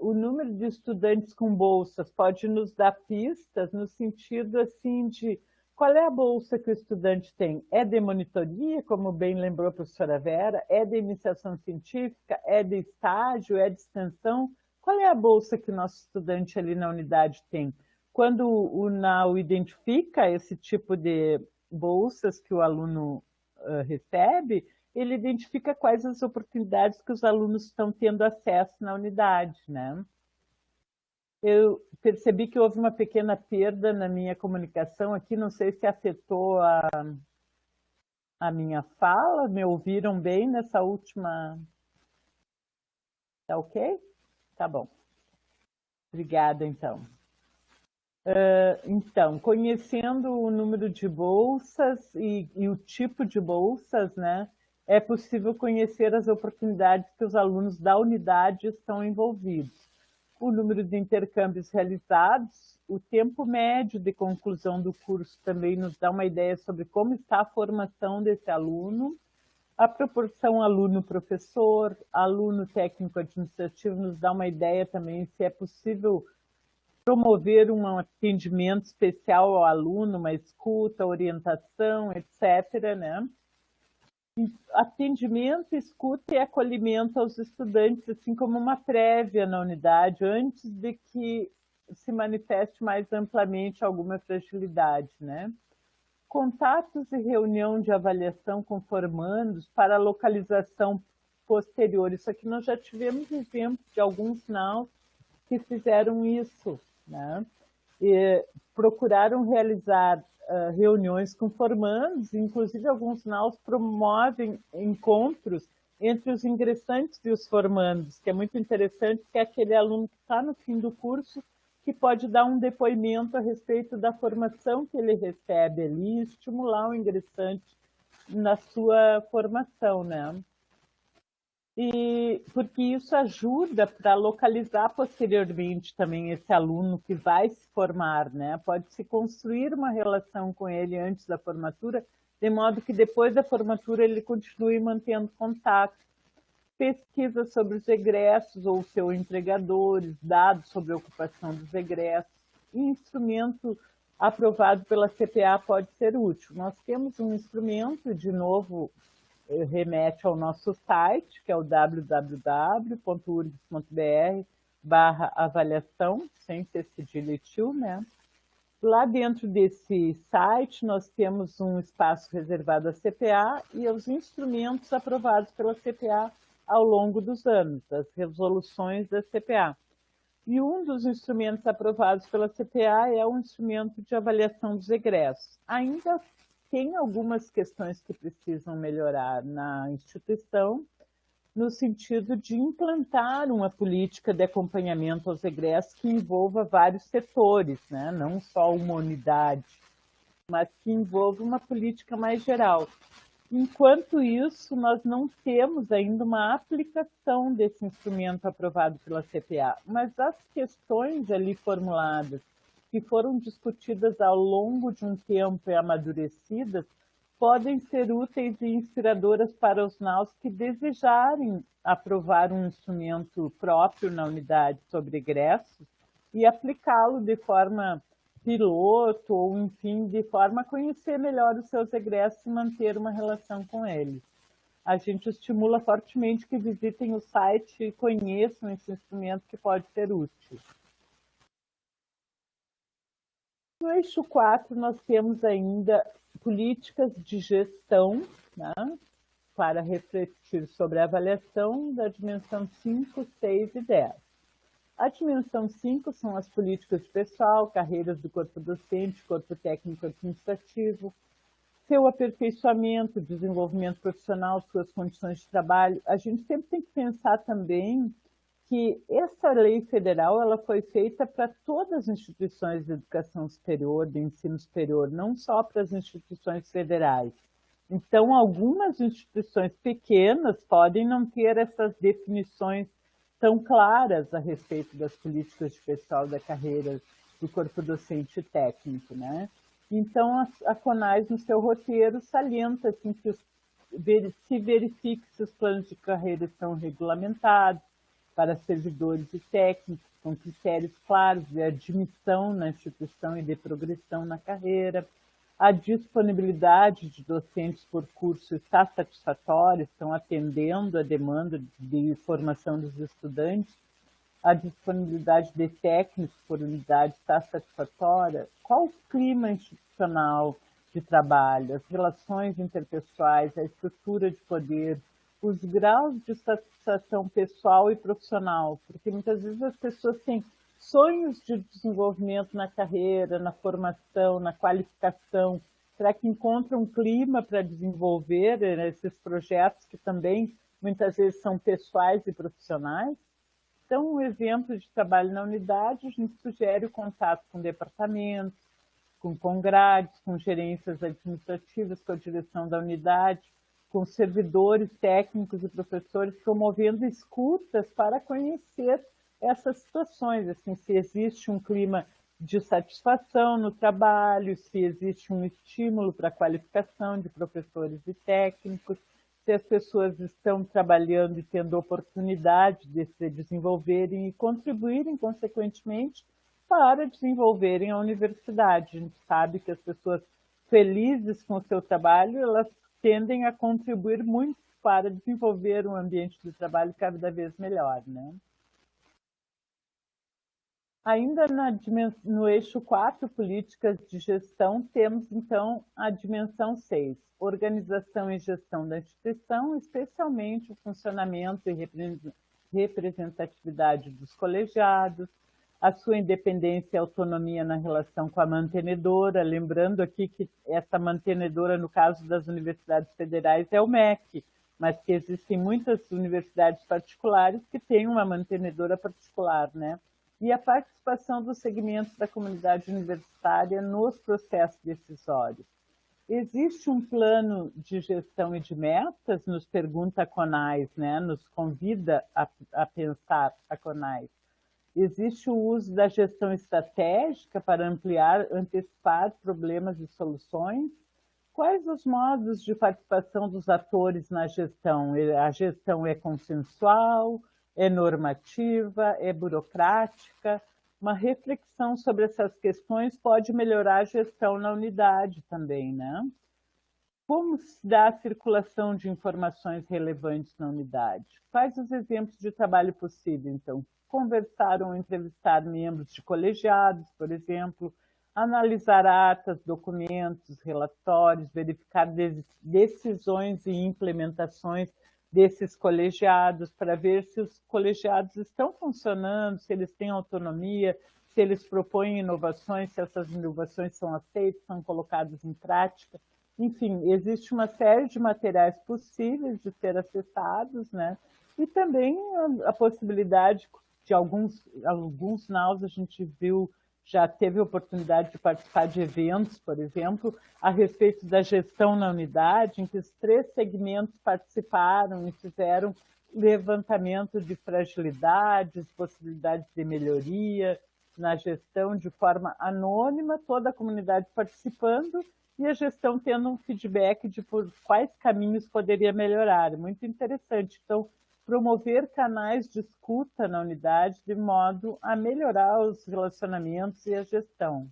O número de estudantes com bolsas pode nos dar pistas no sentido assim de qual é a bolsa que o estudante tem? É de monitoria, como bem lembrou a professora Vera? É de iniciação científica? É de estágio? É de extensão? Qual é a bolsa que o nosso estudante ali na unidade tem? Quando o UNAU identifica esse tipo de bolsas que o aluno recebe, ele identifica quais as oportunidades que os alunos estão tendo acesso na unidade, né? Eu percebi que houve uma pequena perda na minha comunicação aqui, não sei se afetou a minha fala, me ouviram bem nessa última... Tá ok? Tá bom. Obrigada, então. Então, conhecendo o número de bolsas e o tipo de bolsas, né, é possível conhecer as oportunidades que os alunos da unidade estão envolvidos. O número de intercâmbios realizados, o tempo médio de conclusão do curso também nos dá uma ideia sobre como está a formação desse aluno, a proporção aluno-professor, aluno técnico-administrativo nos dá uma ideia também se é possível promover um atendimento especial ao aluno, uma escuta, orientação, etc., né? Atendimento, escuta e acolhimento aos estudantes, assim como uma prévia na unidade, antes de que se manifeste mais amplamente alguma fragilidade, né? Contatos e reunião de avaliação com formandos para localização posterior. Isso aqui nós já tivemos exemplos de alguns NAUs que fizeram isso, né? E procuraram realizar reuniões com formandos, inclusive alguns NAUs promovem encontros entre os ingressantes e os formandos, que é muito interessante, que é aquele aluno que está no fim do curso, que pode dar um depoimento a respeito da formação que ele recebe ali, e estimular o ingressante na sua formação, né? E porque isso ajuda para localizar posteriormente também esse aluno que vai se formar, né? Pode-se construir uma relação com ele antes da formatura, de modo que depois da formatura ele continue mantendo contato. Pesquisa sobre os egressos ou seus empregadores, dados sobre a ocupação dos egressos, instrumento aprovado pela CPA pode ser útil. Nós temos um instrumento, de novo, remete ao nosso site, que é o www.urgs.br/avaliação, sem ser cedilha e tio, né? Lá dentro desse site, nós temos um espaço reservado à CPA e aos instrumentos aprovados pela CPA ao longo dos anos, as resoluções da CPA. E um dos instrumentos aprovados pela CPA é o instrumento de avaliação dos egressos. Ainda tem algumas questões que precisam melhorar na instituição, no sentido de implantar uma política de acompanhamento aos egressos que envolva vários setores, né? Não só uma unidade, mas que envolva uma política mais geral. Enquanto isso, nós não temos ainda uma aplicação desse instrumento aprovado pela CPA, mas as questões ali formuladas, que foram discutidas ao longo de um tempo e amadurecidas, podem ser úteis e inspiradoras para os naus que desejarem aprovar um instrumento próprio na unidade sobre egressos e aplicá-lo de forma piloto ou, enfim, de forma a conhecer melhor os seus egressos e manter uma relação com eles. A gente estimula fortemente que visitem o site e conheçam esse instrumento que pode ser útil. No eixo 4, nós temos ainda políticas de gestão, né, para refletir sobre a avaliação da dimensão 5, 6 e 10. A dimensão 5 são as políticas de pessoal, carreiras do corpo docente, corpo técnico administrativo, seu aperfeiçoamento, desenvolvimento profissional, suas condições de trabalho. A gente sempre tem que pensar também que essa lei federal ela foi feita para todas as instituições de educação superior, de ensino superior, não só para as instituições federais. Então, algumas instituições pequenas podem não ter essas definições tão claras a respeito das políticas de pessoal da carreira do corpo docente técnico, né? Então, a CONAS, no seu roteiro, salienta assim, que se verifique se os planos de carreira estão regulamentados para servidores e técnicos, com critérios claros de admissão na instituição e de progressão na carreira. A disponibilidade de docentes por curso está satisfatória, estão atendendo a demanda de formação dos estudantes. A disponibilidade de técnicos por unidade está satisfatória? Qual o clima institucional de trabalho, as relações interpessoais, a estrutura de poder, os graus de satisfação pessoal e profissional? Porque muitas vezes as pessoas têm sonhos de desenvolvimento na carreira, na formação, na qualificação. Será que encontram um clima para desenvolver esses projetos que também muitas vezes são pessoais e profissionais? Então, um exemplo de trabalho na unidade, a gente sugere o contato com departamentos, com congrades, com gerências administrativas, com a direção da unidade, com servidores técnicos e professores, promovendo escutas para conhecer essas situações, assim, se existe um clima de satisfação no trabalho, se existe um estímulo para a qualificação de professores e técnicos, se as pessoas estão trabalhando e tendo oportunidade de se desenvolverem e contribuírem, consequentemente, para desenvolverem a universidade. A gente sabe que as pessoas felizes com o seu trabalho, elas tendem a contribuir muito para desenvolver um ambiente de trabalho cada vez melhor, né? Ainda no eixo 4, políticas de gestão, temos, então, a dimensão 6, organização e gestão da instituição, especialmente o funcionamento e representatividade dos colegiados, a sua independência e autonomia na relação com a mantenedora, lembrando aqui que essa mantenedora, no caso das universidades federais, é o MEC, mas que existem muitas universidades particulares que têm uma mantenedora particular, né? E a participação dos segmentos da comunidade universitária nos processos decisórios. Existe um plano de gestão e de metas, nos pergunta a CONAS, né? Nos convida a pensar a CONAS. Existe o uso da gestão estratégica para ampliar, antecipar problemas e soluções? Quais os modos de participação dos atores na gestão? A gestão é consensual? É normativa, é burocrática? Uma reflexão sobre essas questões pode melhorar a gestão na unidade também, né? Como se dá a circulação de informações relevantes na unidade? Quais os exemplos de trabalho possível, então? Conversar ou entrevistar membros de colegiados, por exemplo, analisar atas, documentos, relatórios, verificar decisões e implementações desses colegiados, para ver se os colegiados estão funcionando, se eles têm autonomia, se eles propõem inovações, se essas inovações são aceitas, são colocadas em prática. Enfim, existe uma série de materiais possíveis de ser acessados, né? e também a possibilidade de alguns naus a gente viu, já teve a oportunidade de participar de eventos, por exemplo, a respeito da gestão na unidade, em que os 3 segmentos participaram e fizeram levantamento de fragilidades, possibilidades de melhoria na gestão de forma anônima, toda a comunidade participando e a gestão tendo um feedback de por quais caminhos poderia melhorar. Muito interessante. Então, promover canais de escuta na unidade de modo a melhorar os relacionamentos e a gestão.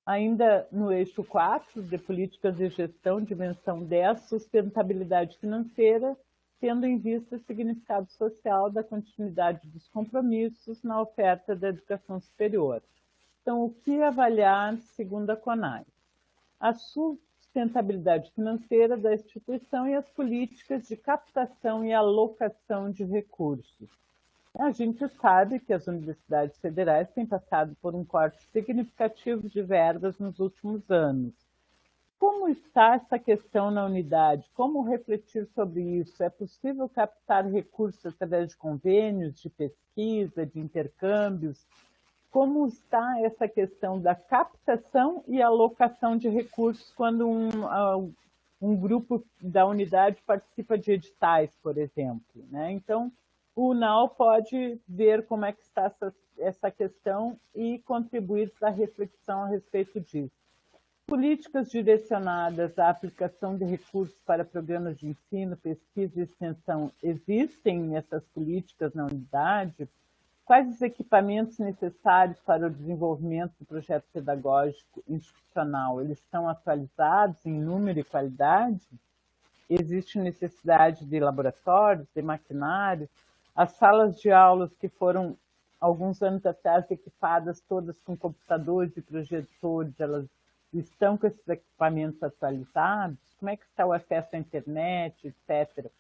Ainda no eixo 4, de políticas de gestão, dimensão 10, sustentabilidade financeira, tendo em vista o significado social da continuidade dos compromissos na oferta da educação superior. Então, o que avaliar segundo a CONAI? A sustentabilidade financeira da instituição e as políticas de captação e alocação de recursos. A gente sabe que as universidades federais têm passado por um corte significativo de verbas nos últimos anos. Como está essa questão na unidade? Como refletir sobre isso? É possível captar recursos através de convênios, de pesquisa, de intercâmbios? Como está essa questão da captação e alocação de recursos quando um grupo da unidade participa de editais, por exemplo, né? Então, o NAU pode ver como é que está essa questão e contribuir para a reflexão a respeito disso. Políticas direcionadas à aplicação de recursos para programas de ensino, pesquisa e extensão. Existem essas políticas na unidade? Quais os equipamentos necessários para o desenvolvimento do projeto pedagógico institucional? Eles estão atualizados em número e qualidade? Existe necessidade de laboratórios, de maquinários? As salas de aulas que foram, alguns anos atrás, equipadas todas com computadores e projetores, elas estão com esses equipamentos atualizados? Como é que está o acesso à internet, etc.?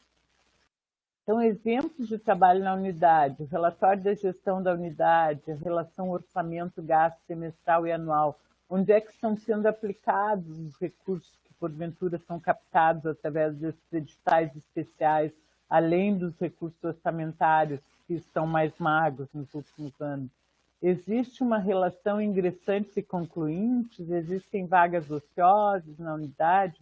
Então, exemplos de trabalho na unidade, o relatório da gestão da unidade, a relação orçamento-gasto semestral e anual, onde é que estão sendo aplicados os recursos que, porventura, são captados através desses editais especiais, além dos recursos orçamentários, que estão mais magros nos últimos anos. Existe uma relação ingressantes e concluintes? Existem vagas ociosas na unidade?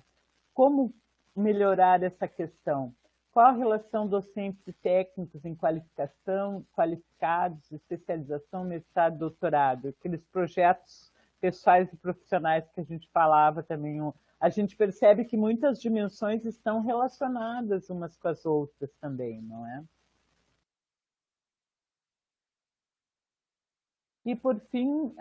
Como melhorar essa questão? Qual a relação docentes e técnicos em qualificação, qualificados, especialização, mestrado, doutorado? Aqueles projetos pessoais e profissionais que a gente falava também. A gente percebe que muitas dimensões estão relacionadas umas com as outras também, não é? E, por fim,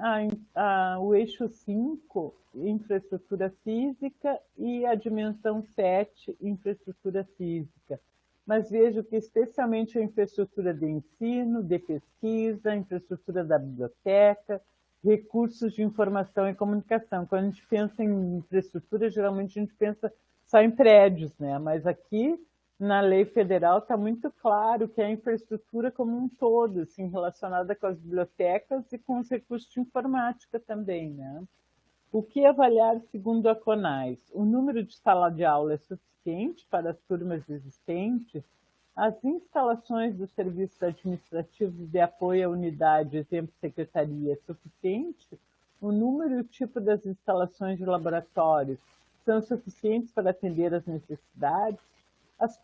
o eixo 5, infraestrutura física, e a dimensão 7, infraestrutura física. Mas vejo que especialmente a infraestrutura de ensino, de pesquisa, a infraestrutura da biblioteca, recursos de informação e comunicação. Quando a gente pensa em infraestrutura, geralmente a gente pensa só em prédios, né? Mas aqui, na lei federal, está muito claro que é a infraestrutura como um todo, assim, relacionada com as bibliotecas e com os recursos de informática também, né? O que avaliar segundo a CONAIS? O número de sala de aula é suficiente para as turmas existentes? As instalações dos serviços administrativos de apoio à unidade, exemplo, secretaria, é suficiente? O número e o tipo das instalações de laboratórios são suficientes para atender às necessidades?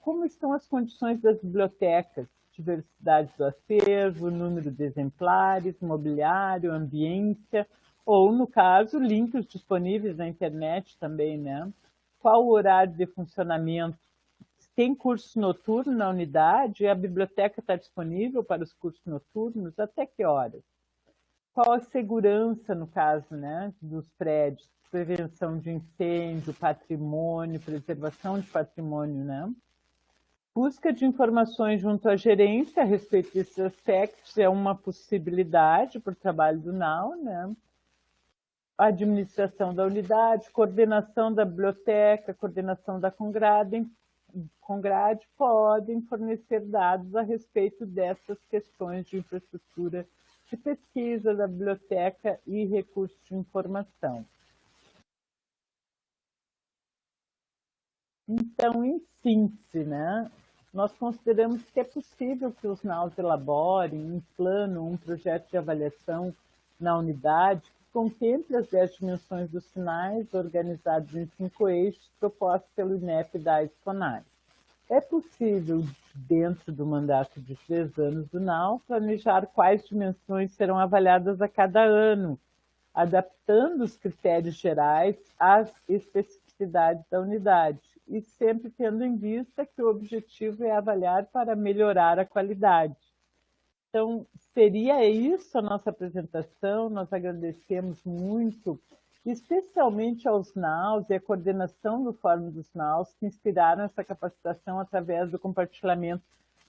Como estão as condições das bibliotecas? Diversidade do acervo, número de exemplares, mobiliário, ambiência, ou, no caso, links disponíveis na internet também, né? Qual o horário de funcionamento? Tem curso noturno na unidade? A biblioteca está disponível para os cursos noturnos? Até que horas? Qual a segurança, no caso, né, dos prédios? Prevenção de incêndio, patrimônio, preservação de patrimônio, né? Busca de informações junto à gerência a respeito desses aspectos é uma possibilidade para o trabalho do NAU, né? A administração da unidade, coordenação da biblioteca, coordenação da Congrade podem fornecer dados a respeito dessas questões de infraestrutura de pesquisa da biblioteca e recursos de informação. Então, em síntese, né, nós consideramos que é possível que os NAUs elaborem um plano, um projeto de avaliação na unidade que contemple as 10 dimensões dos sinais organizados em 5 eixos propostos pelo INEP da AIS-CONAI. É possível, dentro do mandato de 3 anos do NAU, planejar quais dimensões serão avaliadas a cada ano, adaptando os critérios gerais às especificidades da unidade e sempre tendo em vista que o objetivo é avaliar para melhorar a qualidade. Então, seria isso a nossa apresentação. Nós agradecemos muito, especialmente aos NAUs e à coordenação do Fórum dos NAUs, que inspiraram essa capacitação através do compartilhamento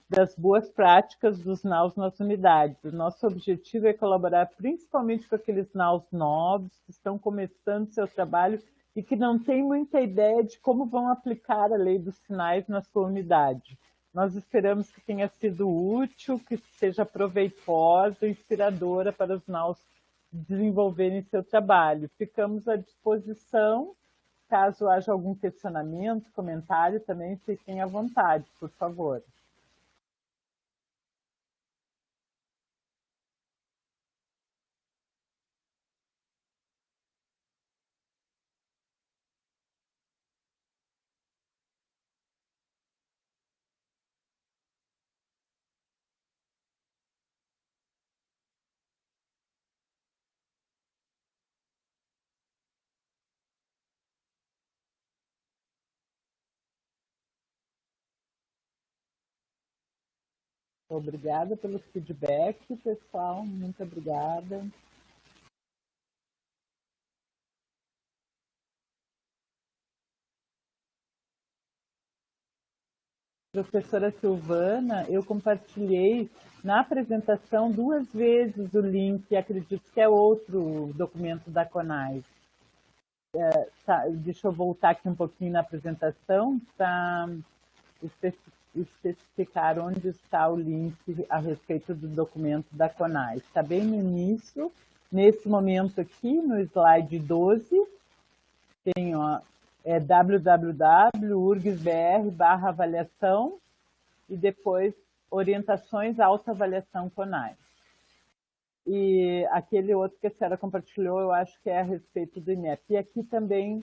das boas práticas dos NAUs nas unidades. O nosso objetivo é colaborar principalmente com aqueles NAUs novos que estão começando seu trabalho e que não têm muita ideia de como vão aplicar a lei dos sinais na sua unidade. Nós esperamos que tenha sido útil, que seja proveitosa, inspiradora para os NAUs desenvolverem seu trabalho. Ficamos à disposição, caso haja algum questionamento, comentário, também fiquem à vontade, por favor. Obrigada pelo feedback, pessoal. Muito obrigada. Professora Silvana, eu compartilhei na apresentação 2 vezes o link, acredito que é outro documento da CONAI. Deixa eu voltar aqui um pouquinho na apresentação para especificar onde está o link a respeito do documento da CONAI. Está bem no início, nesse momento aqui, no slide 12, tem www.urgsbr/avaliação e depois orientações autoavaliação CONAI. E aquele outro que a senhora compartilhou, eu acho que é a respeito do INEP. E aqui também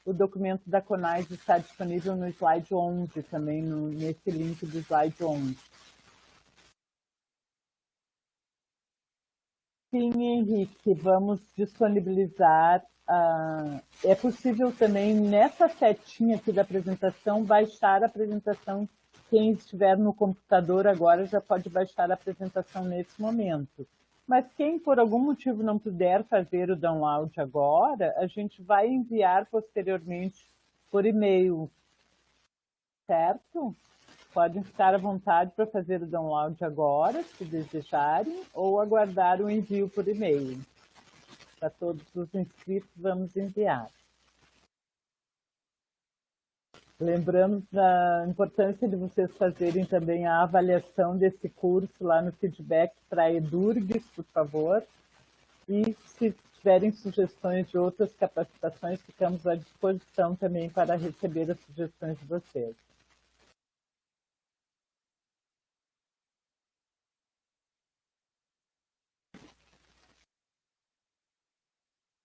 o documento da CONAI está disponível no slide 11, também nesse link do slide 11. Sim, Henrique, vamos disponibilizar. É possível também, nessa setinha aqui da apresentação, baixar a apresentação. Quem estiver no computador agora já pode baixar a apresentação nesse momento. Mas quem, por algum motivo, não puder fazer o download agora, a gente vai enviar posteriormente por e-mail, certo? Podem ficar à vontade para fazer o download agora, se desejarem, ou aguardar o envio por e-mail. Para todos os inscritos, vamos enviar. Lembramos da importância de vocês fazerem também a avaliação desse curso lá no feedback para a Edurgs, por favor. E se tiverem sugestões de outras capacitações, ficamos à disposição também para receber as sugestões de vocês.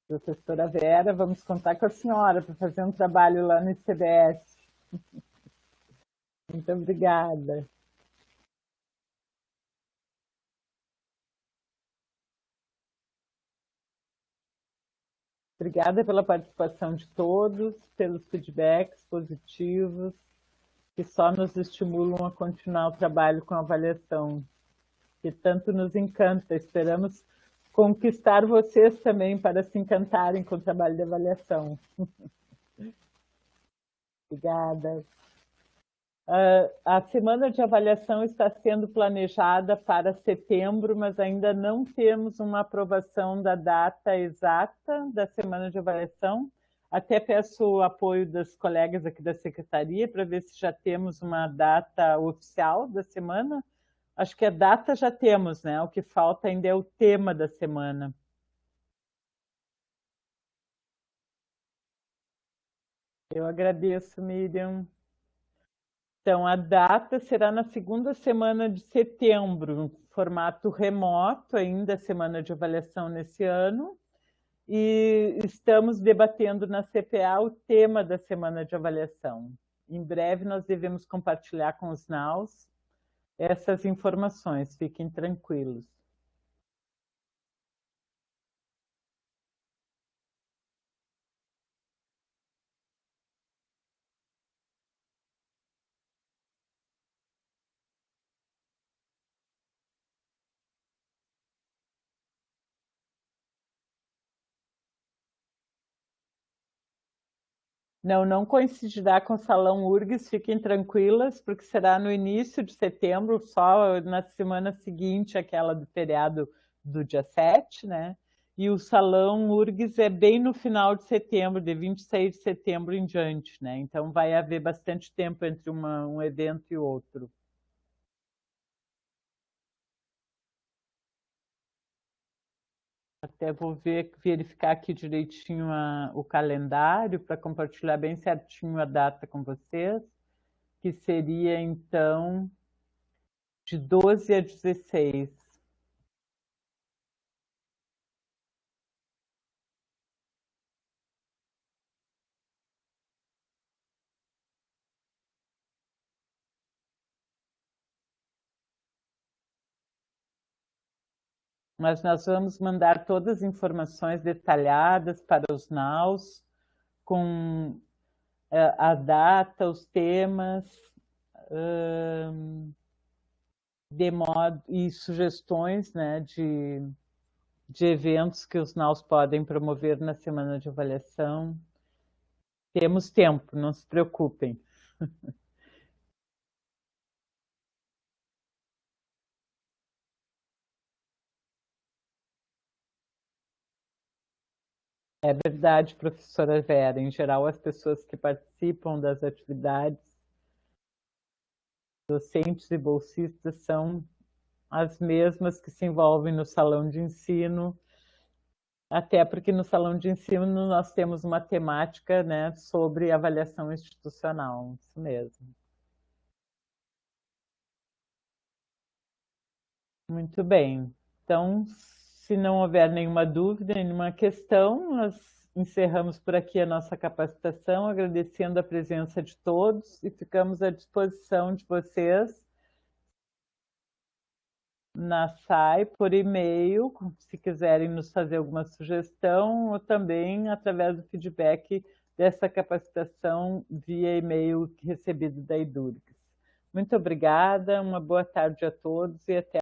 Professora Vera, vamos contar com a senhora para fazer um trabalho lá no ICBS. Muito obrigada. Obrigada pela participação de todos, pelos feedbacks positivos, que só nos estimulam a continuar o trabalho com a avaliação, que tanto nos encanta. Esperamos conquistar vocês também para se encantarem com o trabalho de avaliação. Obrigada. A semana de avaliação está sendo planejada para setembro, mas ainda não temos uma aprovação da data exata da semana de avaliação. Até peço o apoio das colegas aqui da secretaria para ver se já temos uma data oficial da semana. Acho que a data já temos, né? O que falta ainda é o tema da semana. Eu agradeço, Miriam. Então, a data será na segunda semana de setembro, formato remoto, ainda semana de avaliação nesse ano, e estamos debatendo na CPA o tema da semana de avaliação. Em breve nós devemos compartilhar com os NAUs essas informações, fiquem tranquilos. Não, não coincidirá com o Salão URGS, fiquem tranquilas, porque será no início de setembro, só na semana seguinte, aquela do feriado do dia 7, né? E o Salão URGS é bem no final de setembro, de 26 de setembro em diante, né? Então vai haver bastante tempo entre um evento e outro. Até vou verificar aqui direitinho o calendário para compartilhar bem certinho a data com vocês, que seria então de 12 a 16. Mas nós vamos mandar todas as informações detalhadas para os NAUs, com a data, os temas, de modo, e sugestões, né, de eventos que os NAUs podem promover na semana de avaliação. Temos tempo, não se preocupem. É verdade, professora Vera. Em geral, as pessoas que participam das atividades, docentes e bolsistas, são as mesmas que se envolvem no salão de ensino, até porque no salão de ensino nós temos uma temática, né, sobre avaliação institucional, isso mesmo. Muito bem. Então, se não houver nenhuma dúvida, nenhuma questão, nós encerramos por aqui a nossa capacitação, agradecendo a presença de todos e ficamos à disposição de vocês na SAI por e-mail, se quiserem nos fazer alguma sugestão, ou também através do feedback dessa capacitação via e-mail recebido da Edurgs. Muito obrigada, uma boa tarde a todos e até